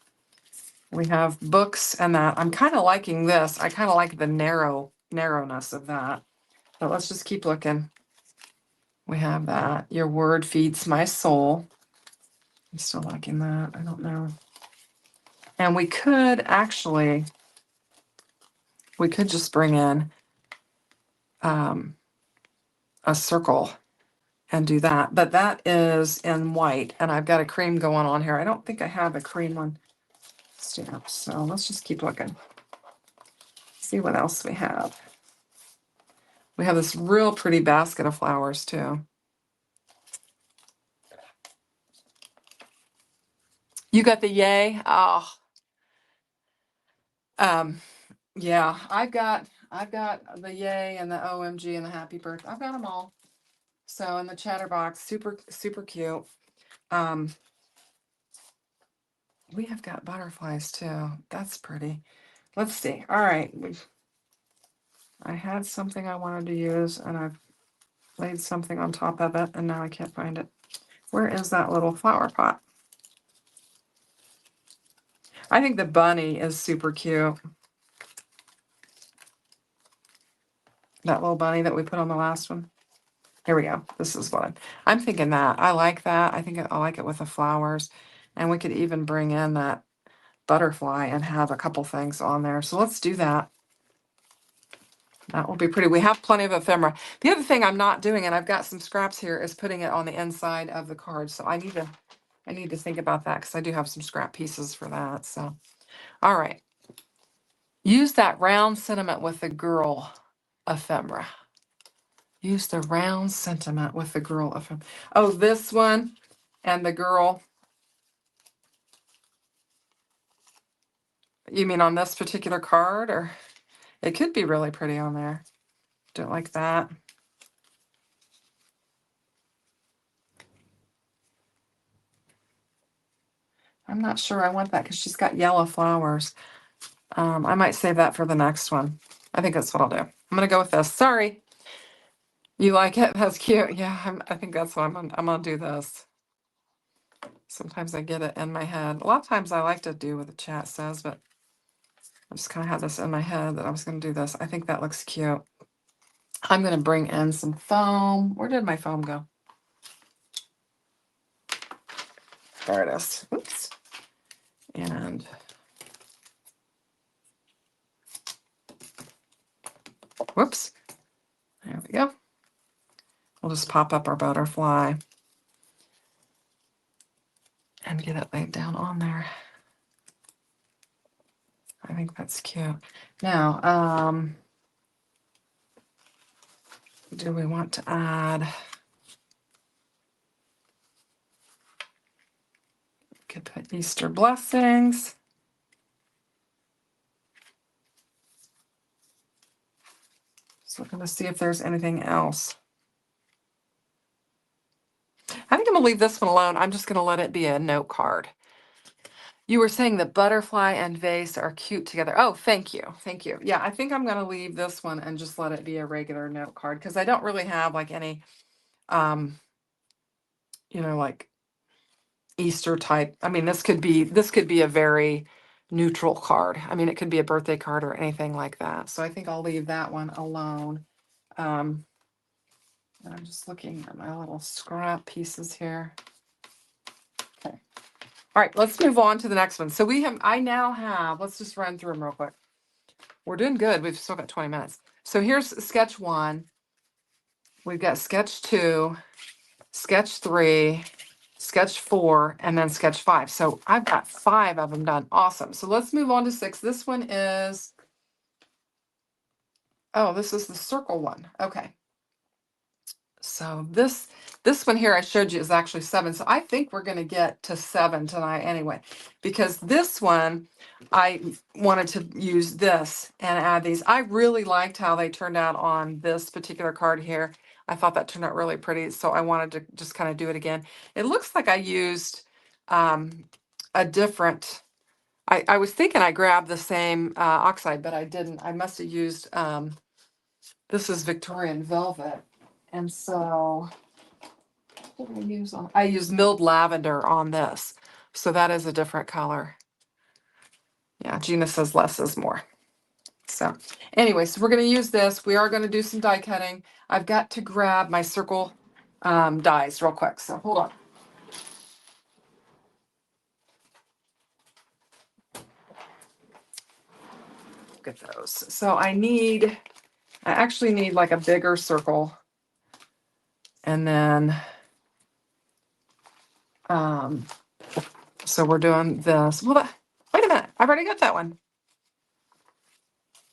A: We have books and that. I'm kind of liking this. I kind of like the narrowness of that. But let's just keep looking. We have that. Your word feeds my soul. I'm still liking that. I don't know. And we could just bring in a circle and do that. But that is in white. And I've got a cream going on here. I don't think I have a cream one stamp. So let's just keep looking. See what else we have. We have this real pretty basket of flowers too. You got the yay? Oh, yeah. I've got the yay and the OMG and the happy birthday. I've got them all. So in the chatterbox, super, super cute. We have got butterflies too. That's pretty. Let's see. All right. I had something I wanted to use and I've laid something on top of it and now I can't find it. Where is that little flower pot? I think the bunny is super cute. That little bunny that we put on the last one. Here we go. This is what I'm thinking that. I like that. I think I like it with the flowers. And we could even bring in that butterfly and have a couple things on there. So let's do that. That will be pretty. We have plenty of ephemera. The other thing I'm not doing, and I've got some scraps here, is putting it on the inside of the card. So I need to think about that because I do have some scrap pieces for that. So, all right. Use that round sentiment with the girl ephemera. Use the round sentiment with the girl ephemera. Oh, this one and the girl. You mean on this particular card, or it could be really pretty on there. Do it like that. I'm not sure I want that because she's got yellow flowers. I might save that for the next one. I think that's what I'll do. I'm gonna go with this. Sorry. You like it? That's cute. Yeah, I think that's what I'm gonna do this. Sometimes I get it in my head. A lot of times I like to do what the chat says, but I just kind of had this in my head that I was gonna do this. I think that looks cute. I'm gonna bring in some foam. Where did my foam go? There it is. Oops. And whoops. There we go. We'll just pop up our butterfly and get it laid down on there. I think that's cute. Now, do we want to add? Could put Easter blessings. Just looking to see if there's anything else. I think I'm gonna leave this one alone. I'm just gonna let it be a note card. You were saying the butterfly and vase are cute together. Oh, thank you. Thank you. Yeah, I think I'm gonna leave this one and just let it be a regular note card because I don't really have like any like Easter type. I mean, this could be a very neutral card. I mean, it could be a birthday card or anything like that. So I think I'll leave that one alone. And I'm just looking at my little scrap pieces here. Okay. All right, let's move on to the next one. So I now have, let's just run through them real quick. We're doing good. We've still got 20 minutes. So here's sketch 1. We've got sketch 2, sketch 3, sketch 4, and then sketch 5. So I've got 5 of them done. Awesome. So let's move on to 6. This one is, this is the circle one. Okay. So this one here I showed you is actually 7. So I think we're going to get to 7 tonight anyway, because this one, I wanted to use this and add these. I really liked how they turned out on this particular card here. I thought that turned out really pretty. So I wanted to just kind of do it again. It looks like I used a different, I was thinking I grabbed the same oxide, but I didn't. I must have used, this is Victorian Velvet. And so what did I use on? I used milled lavender on this. So that is a different color. Yeah, Gina says less is more. So anyway, so we're going to use this. We are going to do some die cutting. I've got to grab my circle dies real quick. So hold on. Look at those. So I actually need like a bigger circle. And then, so we're doing this. Well, wait a minute. I've already got that one.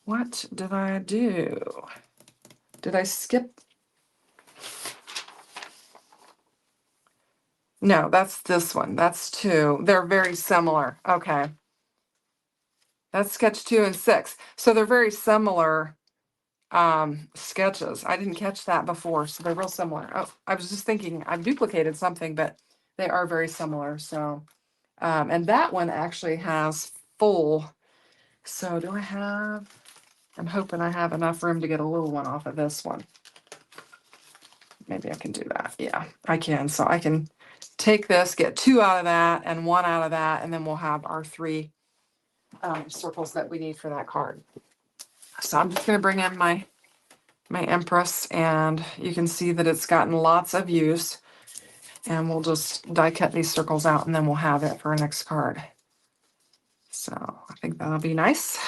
A: What did I do? Did I skip? No, that's this one. That's 2. They're very similar. Okay. That's sketch 2 and 6. So they're very similar. sketches. I didn't catch that before, so they're real similar. Oh, I was just thinking I've duplicated something, but they are very similar. So, and that one actually has full. So do I have, I'm hoping I have enough room to get a little one off of this one. Maybe I can do that. Yeah, I can. So I can take this, get 2 out of that and 1 out of that, and then we'll have our 3 circles that we need for that card. So I'm just going to bring in my Empress, and you can see that it's gotten lots of use, and we'll just die cut these circles out, and then we'll have it for our next card. So I think that'll be nice.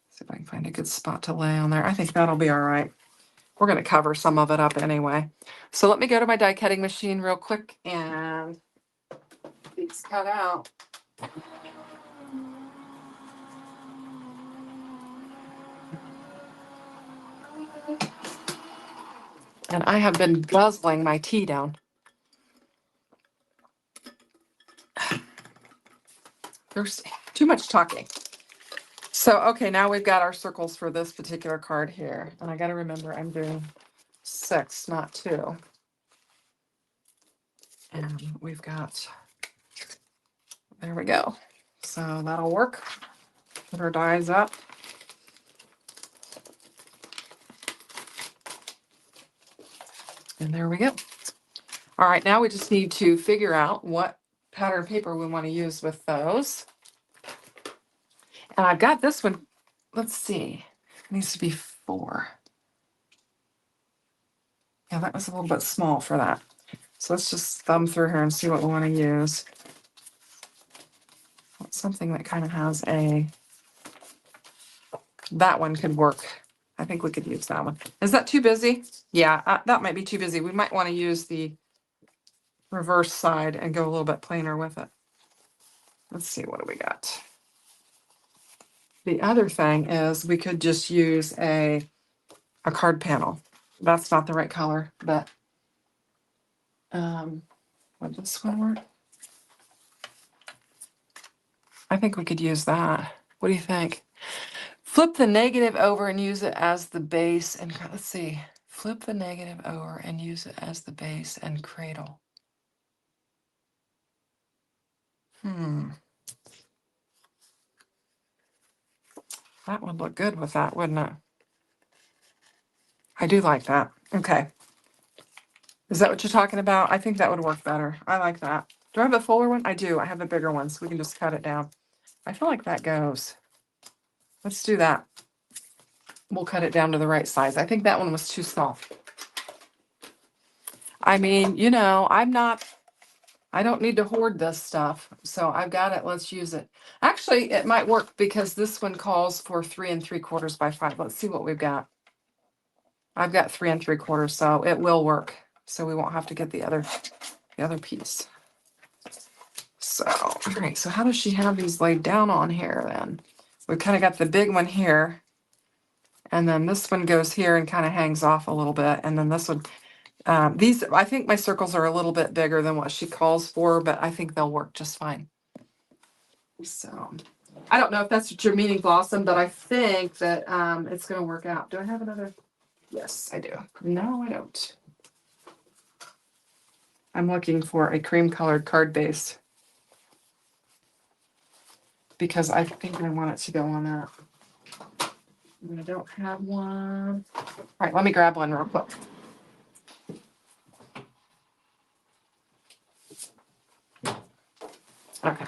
A: See if I can find a good spot to lay on there. I think that'll be all right. We're going to cover some of it up anyway. So let me go to my die cutting machine real quick and these cut out. And I have been guzzling my tea down. There's too much talking. So, okay, now we've got our circles for this particular card here. And I got to remember I'm doing 6, not 2. And we've got, there we go. So that'll work. Put our dies up. And there we go. All right, now we just need to figure out what pattern paper we want to use with those. And I've got this one, let's see, it needs to be 4. Yeah, that was a little bit small for that. So let's just thumb through here and see what we want to use. Something that kind of has a, that one could work. I think we could use that one. Is that too busy? Yeah, that might be too busy. We might want to use the reverse side and go a little bit plainer with it. Let's see, what do we got? The other thing is we could just use a card panel. That's not the right color, but would this one work? I think we could use that. What do you think? Flip the negative over and use it as the base, and let's see. Flip the negative over and use it as the base and cradle. That would look good with that, wouldn't it? I do like that. Okay. Is that what you're talking about? I think that would work better. I like that. Do I have a fuller one? I do. I have a bigger one, so we can just cut it down. I feel like that goes. Let's do that. We'll cut it down to the right size. I think that one was too small. I mean, you know, I don't need to hoard this stuff. So I've got it. Let's use it. Actually, it might work because this one calls for 3 3/4 by 5. Let's see what we've got. I've got 3 3/4, so it will work. So we won't have to get the other piece. So, all right. So how does she have these laid down on here then? We've kind of got the big one here. And then this one goes here and kind of hangs off a little bit. And then this one, these, I think my circles are a little bit bigger than what she calls for, but I think they'll work just fine. So I don't know if that's what you're meaning, Blossom, but I think that it's going to work out. Do I have another? Yes, I do. No, I don't. I'm looking for a cream colored card base because I think I want it to go on that. I don't have one. All right, let me grab one real quick. Okay.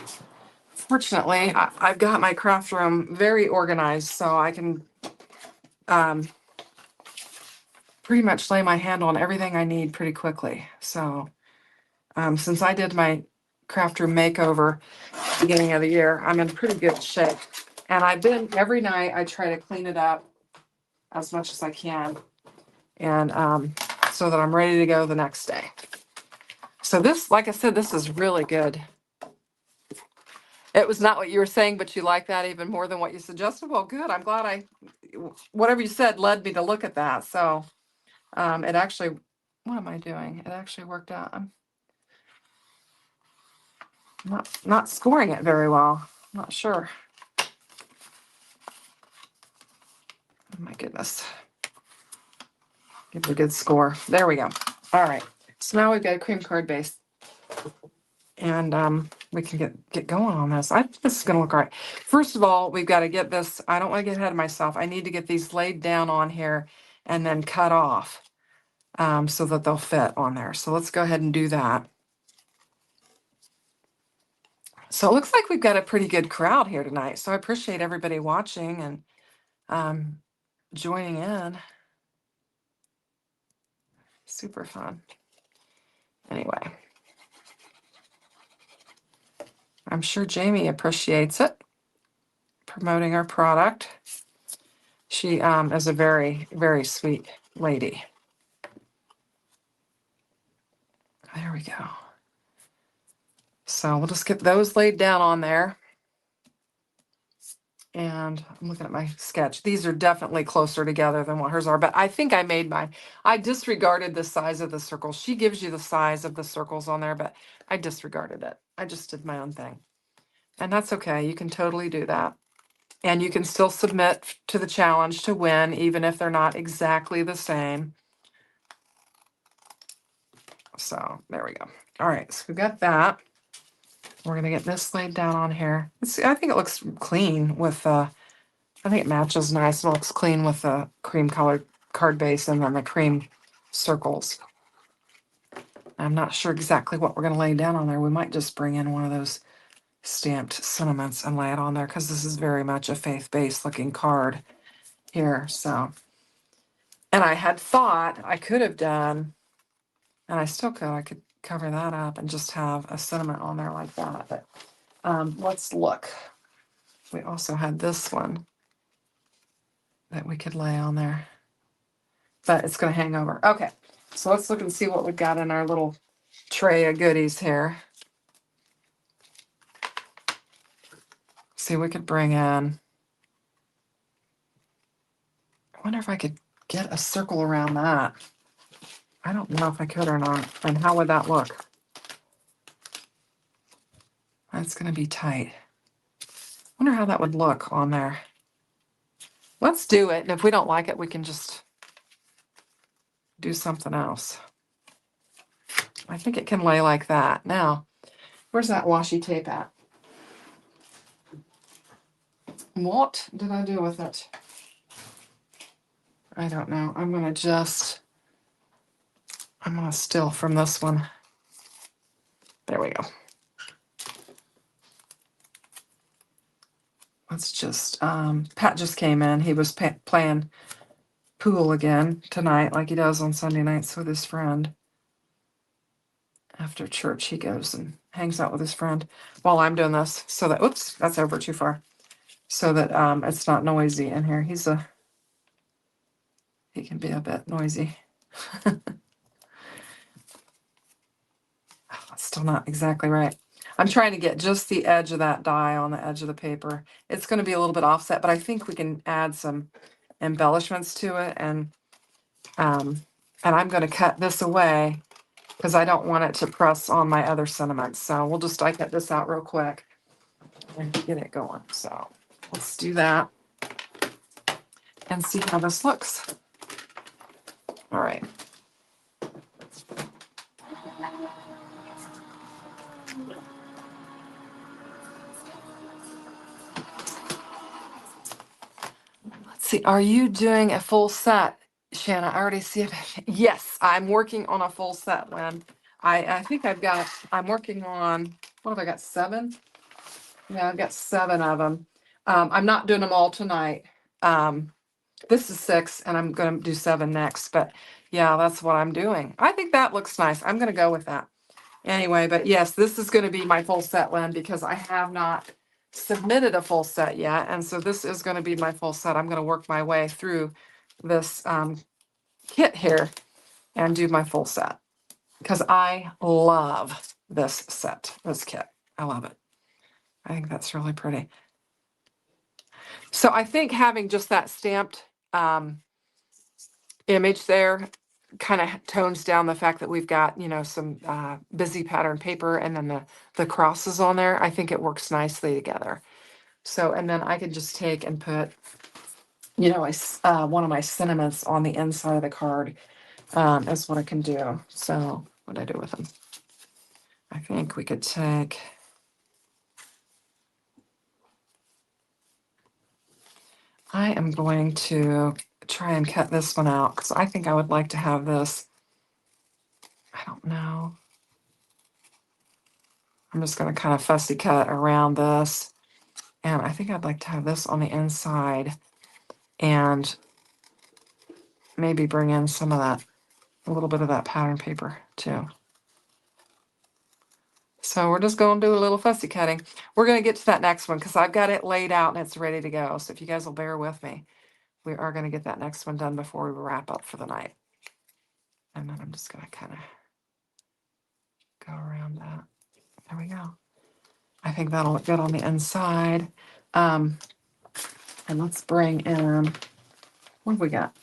A: Fortunately, I've got my craft room very organized, so I can pretty much lay my hand on everything I need pretty quickly. So since I did my craft room makeover at the beginning of the year, I'm in pretty good shape. And I've been, every night I try to clean it up as much as I can. And so that I'm ready to go the next day. So this, like I said, this is really good. It was not what you were saying, but you like that even more than what you suggested. Well, good. I'm glad whatever you said led me to look at that. So it actually, what am I doing? It actually worked out. I'm not scoring it very well. I'm not sure. goodness. Give it a good score. There we go. All right. So now we've got a cream card base. And we can get going on this. I think this is going to look all right. First of all, we've got to get this. I don't want to get ahead of myself. I need to get these laid down on here and then cut off so that they'll fit on there. So let's go ahead and do that. So it looks like we've got a pretty good crowd here tonight. So I appreciate everybody watching and joining in. Super fun. Anyway, I'm sure Jamie appreciates it, promoting our product. She is a very, very sweet lady. There we go. So we'll just get those laid down on there. And I'm looking at my sketch. These are definitely closer together than what hers are, but I think I made mine. I disregarded the size of the circles. She gives you the size of the circles on there, but I disregarded it. I just did my own thing. And that's okay. You can totally do that. And you can still submit to the challenge to win, even if they're not exactly the same. So there we go. All right, so we've got that. We're going to get this laid down on here. I think it looks clean with, I think it matches nice. It looks clean with the cream colored card base and then the cream circles. I'm not sure exactly what we're going to lay down on there. We might just bring in one of those stamped sentiments and lay it on there because this is very much a faith-based looking card here. So, and I had thought I could have done, and I still could, I could cover that up and just have a sentiment on there like that. But let's look. We also had this one that we could lay on there, but it's going to hang over. Okay, so let's look and see what we've got in our little tray of goodies here. See, we could bring in, I wonder if I could get a circle around that. I don't know if I could or not. And how would that look? That's going to be tight. Wonder how that would look on there. Let's do it. And if we don't like it, we can just do something else. I think it can lay like that. Now, where's that washi tape at? What did I do with it? I don't know. I'm going to steal from this one. There we go. Let's just, Pat just came in. He was playing pool again tonight, like he does on Sunday nights with his friend. After church, he goes and hangs out with his friend while I'm doing this so that, oops, that's over too far. So that it's not noisy in here. He can be a bit noisy. That's still not exactly right. I'm trying to get just the edge of that die on the edge of the paper. It's going to be a little bit offset, but I think we can add some embellishments to it. And I'm going to cut this away because I don't want it to press on my other sentiments. So we'll just, I cut this out real quick and get it going. So let's do that and see how this looks. All right. Let's see. Are you doing a full set, Shanna? I already see it. Yes, I'm working on a full set, Lynn. I think I'm working on, what have I got, 7? Yeah, I've got 7 of them. I'm not doing them all tonight. This is 6 and I'm going to do 7 next, but yeah, that's what I'm doing. I think that looks nice. I'm going to go with that. Anyway, but yes, this is going to be my full set, Lynn, because I have not submitted a full set yet. And so this is going to be my full set. I'm going to work my way through this kit here and do my full set because I love this set, this kit. I love it. I think that's really pretty. So I think having just that stamped image there kind of tones down the fact that we've got, some busy pattern paper and then the crosses on there. I think it works nicely together. So, and then I could just take and put you know, one of my sentiments on the inside of the card is what I can do. So what do I do with them? I think we could take, I am going to try and cut this one out because I think I would like to have this. I don't know. I'm just going to kind of fussy cut around this. And I think I'd like to have this on the inside and maybe bring in some of that, a little bit of that pattern paper too. So we're just going to do a little fussy cutting. We're going to get to that next one because I've got it laid out and it's ready to go. So if you guys will bear with me, we are going to get that next one done before we wrap up for the night. And then I'm just going to kind of go around that. There we go. I think that'll look good on the inside. And let's bring in, what have we got?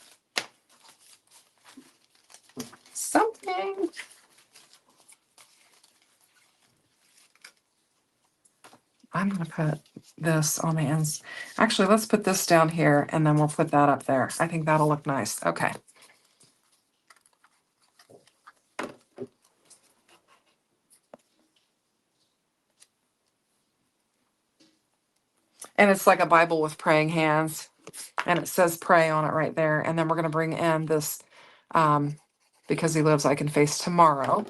A: Something. I'm going to put this on the ends. Actually, let's put this down here and then we'll put that up there. I think that'll look nice. Okay. And it's like a Bible with praying hands. And it says pray on it right there. And then we're going to bring in this, Because He Lives, I Can Face Tomorrow,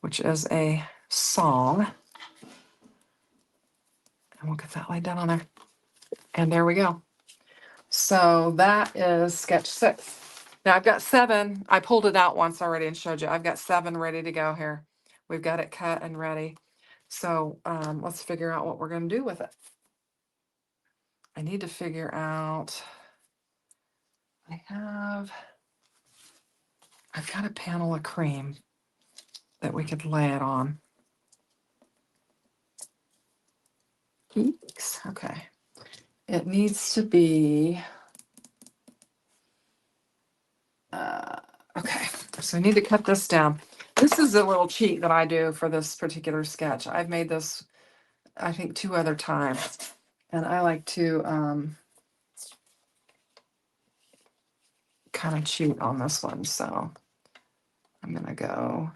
A: which is a song. And we'll get that laid down on there. And there we go. So that is sketch 6. Now I've got 7. I pulled it out once already and showed you. I've got 7 ready to go here. We've got it cut and ready. So let's figure out what we're going to do with it. I need to figure out, I've got a panel of cream that we could lay it on. Eeks. Okay. It needs to be, okay. So I need to cut this down. This is a little cheat that I do for this particular sketch. I've made this, I think, 2 other times. And I like to kind of cheat on this one. So I'm going to go,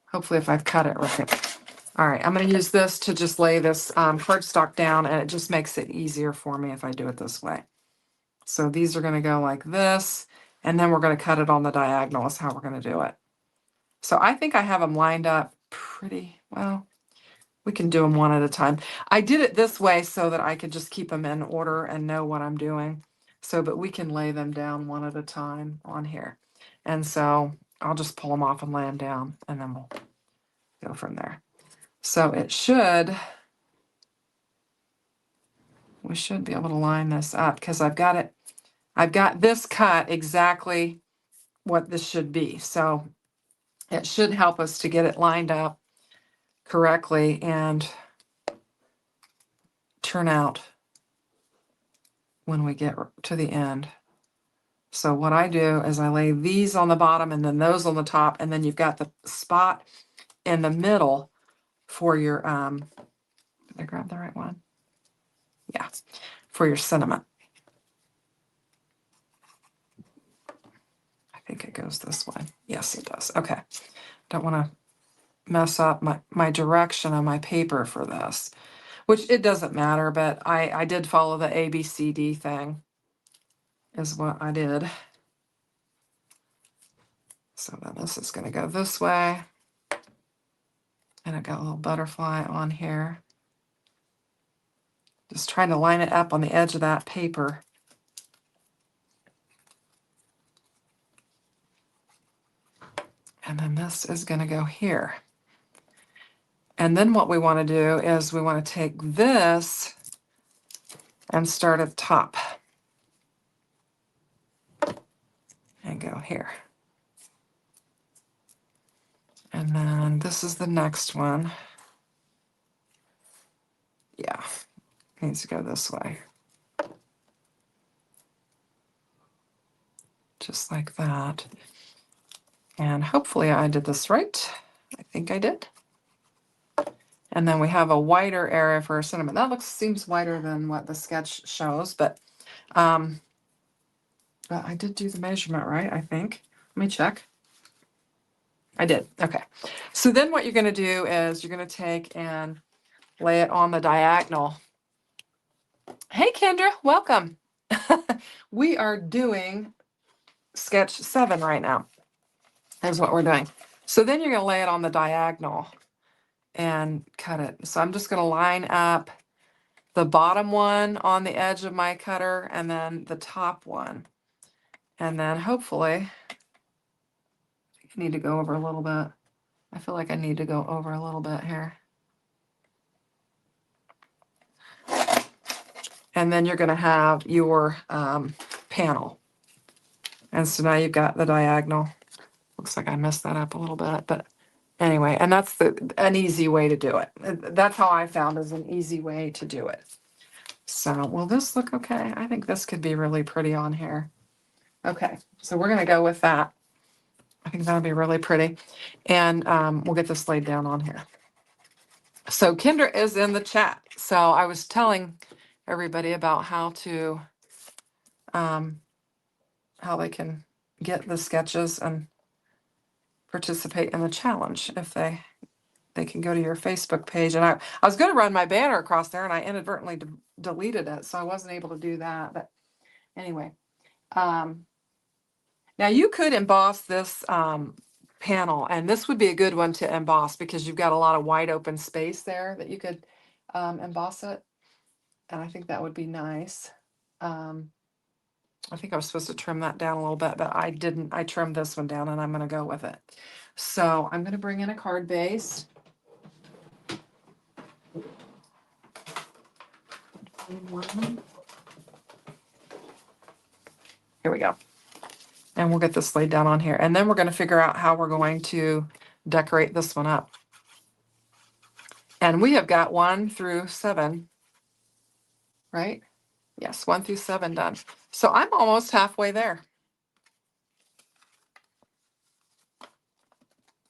A: hopefully if I've cut it right. All right, I'm going to use this to just lay this cardstock down, and it just makes it easier for me if I do it this way. So these are going to go like this, and then we're going to cut it on the diagonal is how we're going to do it. So I think I have them lined up pretty well. We can do them one at a time. I did it this way so that I could just keep them in order and know what I'm doing. So, but we can lay them down one at a time on here. And so I'll just pull them off and lay them down, and then we'll go from there. So it should, we should be able to line this up because I've got this cut exactly what this should be. So it should help us to get it lined up correctly and turn out when we get to the end. So what I do is I lay these on the bottom and then those on the top, and then you've got the spot in the middle for your, did I grab the right one? Yeah, for your sentiment. I think it goes this way. Yes, it does. Okay. Don't want to mess up my direction on my paper for this, which it doesn't matter, but I did follow the ABCD thing is what I did. So then this is going to go this way. And I got a little butterfly on here. Just trying to line it up on the edge of that paper. And then this is going to go here. And then what we want to do is we want to take this and start at the top. And go here. And then this is the next one. Yeah, needs to go this way. Just like that. And hopefully I did this right. I think I did. And then we have a wider area for our sentiment. That seems wider than what the sketch shows, but But I did do the measurement right, I think. Let me check. I did. Okay. So then what you're going to do is you're going to take and lay it on the diagonal. Hey, Kendra, welcome. We are doing sketch 7 right now. That's what we're doing. So then you're going to lay it on the diagonal and cut it. So I'm just going to line up the bottom one on the edge of my cutter and then the top one. And then hopefully, I need to go over a little bit. I feel like I need to go over a little bit here. And then you're going to have your panel. And so now you've got the diagonal. Looks like I messed that up a little bit, but anyway, and that's an easy way to do it. That's how I found is an easy way to do it. So will this look okay? I think this could be really pretty on here. Okay, so we're going to go with that. I think that'll be really pretty. And we'll get this laid down on here. So Kendra is in the chat. So I was telling everybody about how to, how they can get the sketches and participate in the challenge if they can go to your Facebook page. And I was going to run my banner across there and I inadvertently deleted it. So I wasn't able to do that. But anyway, now you could emboss this panel, and this would be a good one to emboss because you've got a lot of wide open space there that you could emboss it. And I think that would be nice. I think I was supposed to trim that down a little bit, but I didn't. I trimmed this one down and I'm going to go with it. So I'm going to bring in a card base. Here we go. And we'll get this laid down on here. And then we're going to figure out how we're going to decorate this one up. And we have got 1 through 7, right? Yes, 1 through 7 done. So I'm almost halfway there.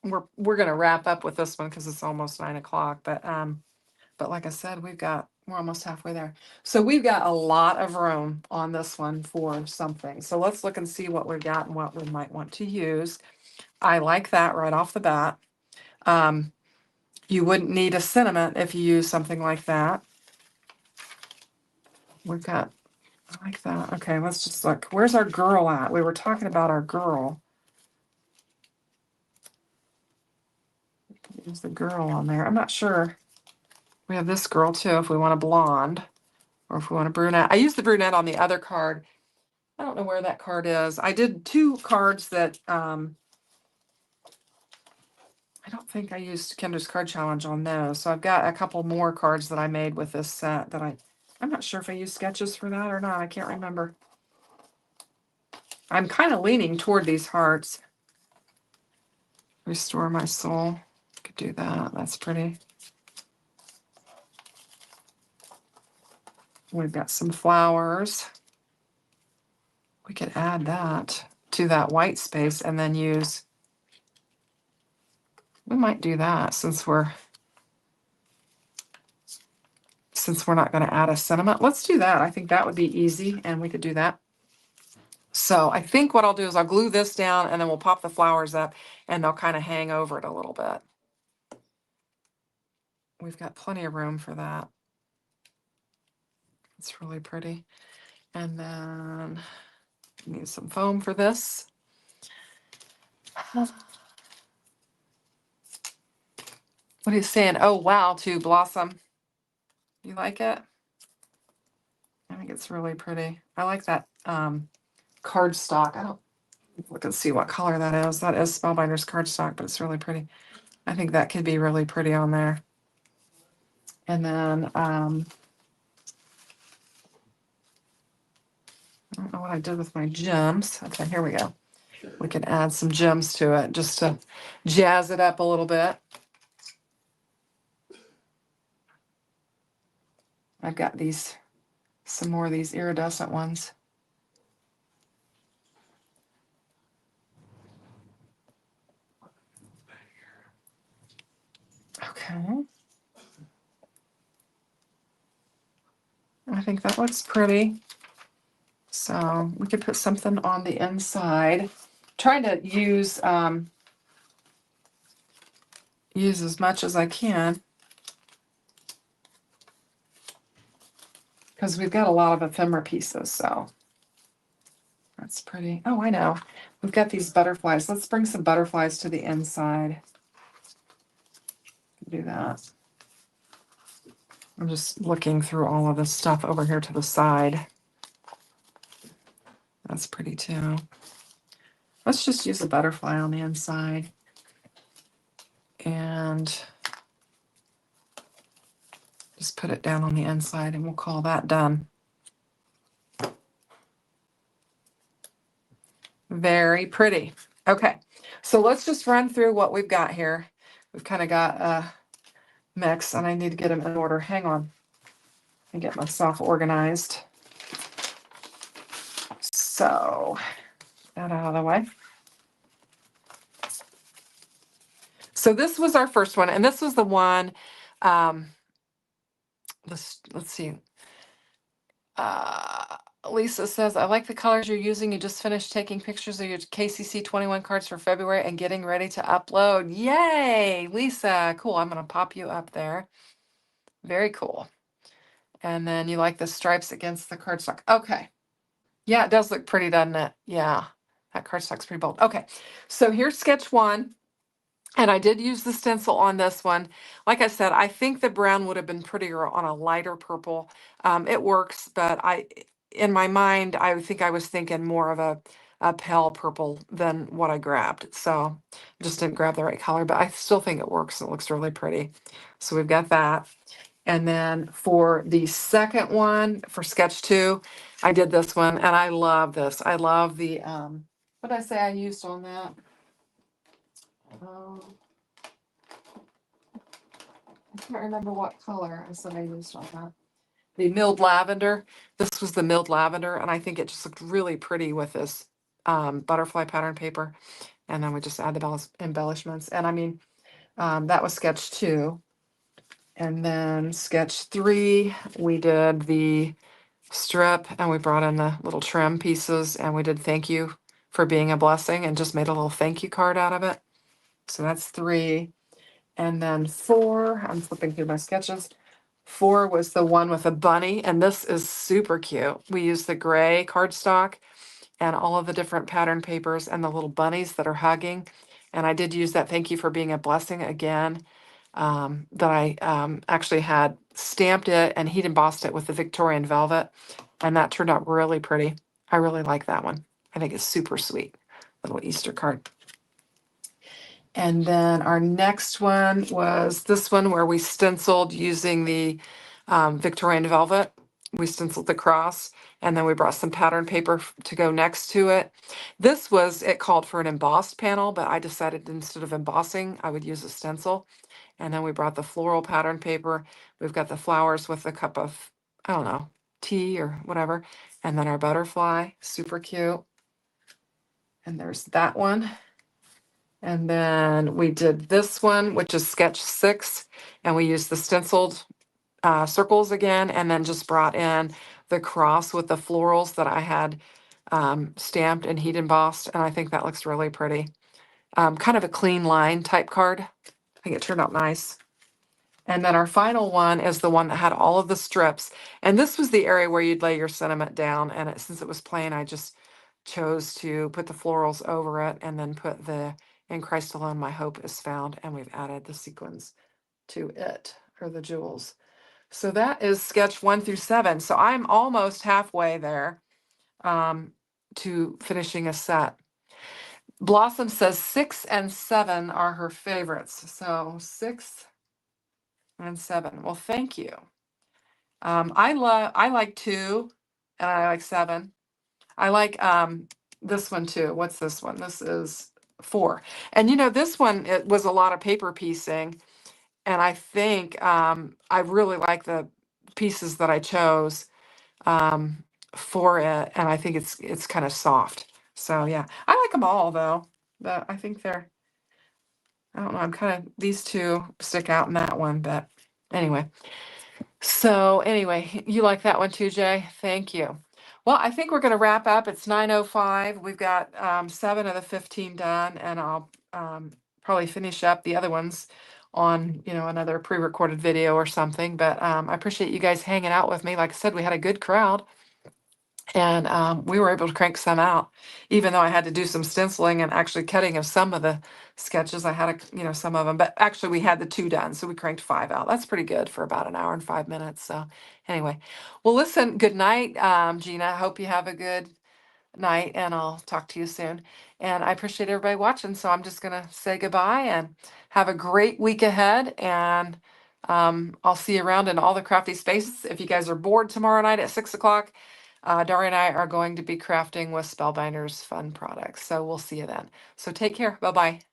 A: We're going to wrap up with this one because it's almost 9 o'clock. But like I said, we're almost halfway there. So we've got a lot of room on this one for something. So let's look and see what we've got and what we might want to use. I like that right off the bat. You wouldn't need a sentiment if you use something like that. I like that. Okay, let's just look. Where's our girl at? We were talking about our girl. There's the girl on there. I'm not sure. We have this girl too, if we want a blonde or if we want a brunette. I used the brunette on the other card. I don't know where that card is. I did 2 cards that I don't think I used Kendra's card challenge on those. So I've got a couple more cards that I made with this set that I'm not sure if I used sketches for that or not. I can't remember. I'm kind of leaning toward these hearts. Restore my soul. Could do that. That's pretty. We've got some flowers. We could add that to that white space and then use, we might do that since we're not going to add a sentiment. Let's do that. I think that would be easy and we could do that. So I think what I'll do is I'll glue this down and then we'll pop the flowers up and they'll kind of hang over it a little bit. We've got plenty of room for that. It's really pretty. And then need some foam for this. What are you saying? Oh, wow, to Blossom. You like it? I think it's really pretty. I like that cardstock. I don't look and see what color that is. That is Spellbinder's cardstock, but it's really pretty. I think that could be really pretty on there. And then I don't know what I did with my gems. Okay, here we go. We can add some gems to it just to jazz it up a little bit. I've got some more of these iridescent ones. Okay. I think that looks pretty. So we could put something on the inside. Trying to use as much as I can, because we've got a lot of ephemera pieces, so that's pretty. Oh, I know. We've got these butterflies. Let's bring some butterflies to the inside. Do that. I'm just looking through all of this stuff over here to the side. That's pretty too. Let's just use a butterfly on the inside. And just put it down on the inside and we'll call that done. Very pretty. Okay, so let's just run through what we've got here. We've kind of got a mix and I need to get them in order. Hang on and get myself organized. So that out of the way. So this was our first one, and this was the one, let's see. Lisa says, I like the colors you're using. You just finished taking pictures of your KCC 21 cards for February and getting ready to upload. Yay, Lisa. Cool. I'm going to pop you up there. Very cool. And then you like the stripes against the cardstock. Okay. Yeah, it does look pretty, doesn't it? Yeah, that cardstock's pretty bold. Okay, so here's sketch one. And I did use the stencil on this one. Like I said, I think the brown would have been prettier on a lighter purple. It works, but in my mind, I think I was thinking more of a pale purple than what I grabbed. So just didn't grab the right color, but I still think it works. It looks really pretty. So we've got that. And then for the second one, for sketch two, I did this one, and I love this. I love the, what did I say I used on that? I can't remember what color I said I used on that. The milled lavender. This was the milled lavender, and I think it just looked really pretty with this butterfly pattern paper. And then we just add the embellishments. And I mean, that was sketch two. And then sketch three, we did the strip and we brought in the little trim pieces and we did thank you for being a blessing and just made a little thank you card out of it. So that's three. And then four, I'm flipping through my sketches. Four was the one with a bunny, and this is super cute. We used the gray cardstock and all of the different pattern papers and the little bunnies that are hugging. And I did use that thank you for being a blessing again, that I actually had stamped it and heat embossed it with the Victorian velvet. And that turned out really pretty. I really like that one. I think it's super sweet. Little Easter card. And then our next one was this one where we stenciled using the Victorian velvet. We stenciled the cross and then we brought some pattern paper to go next to it. This was, it called for an embossed panel, but I decided instead of embossing, I would use a stencil. And then we brought the floral pattern paper. We've got the flowers with a cup of, I don't know, tea or whatever. And then our butterfly, super cute. And there's that one. And then we did this one, which is sketch 6, and we used the stenciled circles again, and then just brought in the cross with the florals that I had stamped and heat embossed, and I think that looks really pretty. Kind of a clean line type card. I think it turned out nice. And then our final one is the one that had all of the strips, and this was the area where you'd lay your sentiment down, and since it was plain, I just chose to put the florals over it and then put the in Christ alone my hope is found, and we've added the sequins to it, or the jewels. So that is sketch 1 through 7. So I'm almost halfway there to finishing a set. Blossom says 6 and 7 are her favorites. So 6 and 7. Well, thank you. I like 2 and I like 7. I like this one too. What's this one? This is 4. And you know, this one, it was a lot of paper piecing. And I think I really like the pieces that I chose for it. And I think it's kind of soft. So yeah, I like them all though. But I think they're, I don't know, I'm kind of, these two stick out in that one. But anyway. So anyway, you like that one too, Jay? Thank you. Well, I think we're going to wrap up. It's 9:05. We've got 7 of the 15 done, and I'll probably finish up the other ones on, another pre-recorded video or something. But I appreciate you guys hanging out with me. Like I said, we had a good crowd, and we were able to crank some out, even though I had to do some stenciling and actually cutting of some of the sketches. I had, some of them, but actually we had the 2 done, so we cranked 5 out. That's pretty good for about an hour and 5 minutes. So anyway, well, listen, good night, Gina. I hope you have a good night, and I'll talk to you soon. And I appreciate everybody watching. So I'm just gonna say goodbye and have a great week ahead. And I'll see you around in all the crafty spaces. If you guys are bored tomorrow night at 6 o'clock, Daria and I are going to be crafting with Spellbinder's fun products. So we'll see you then. So take care. Bye bye.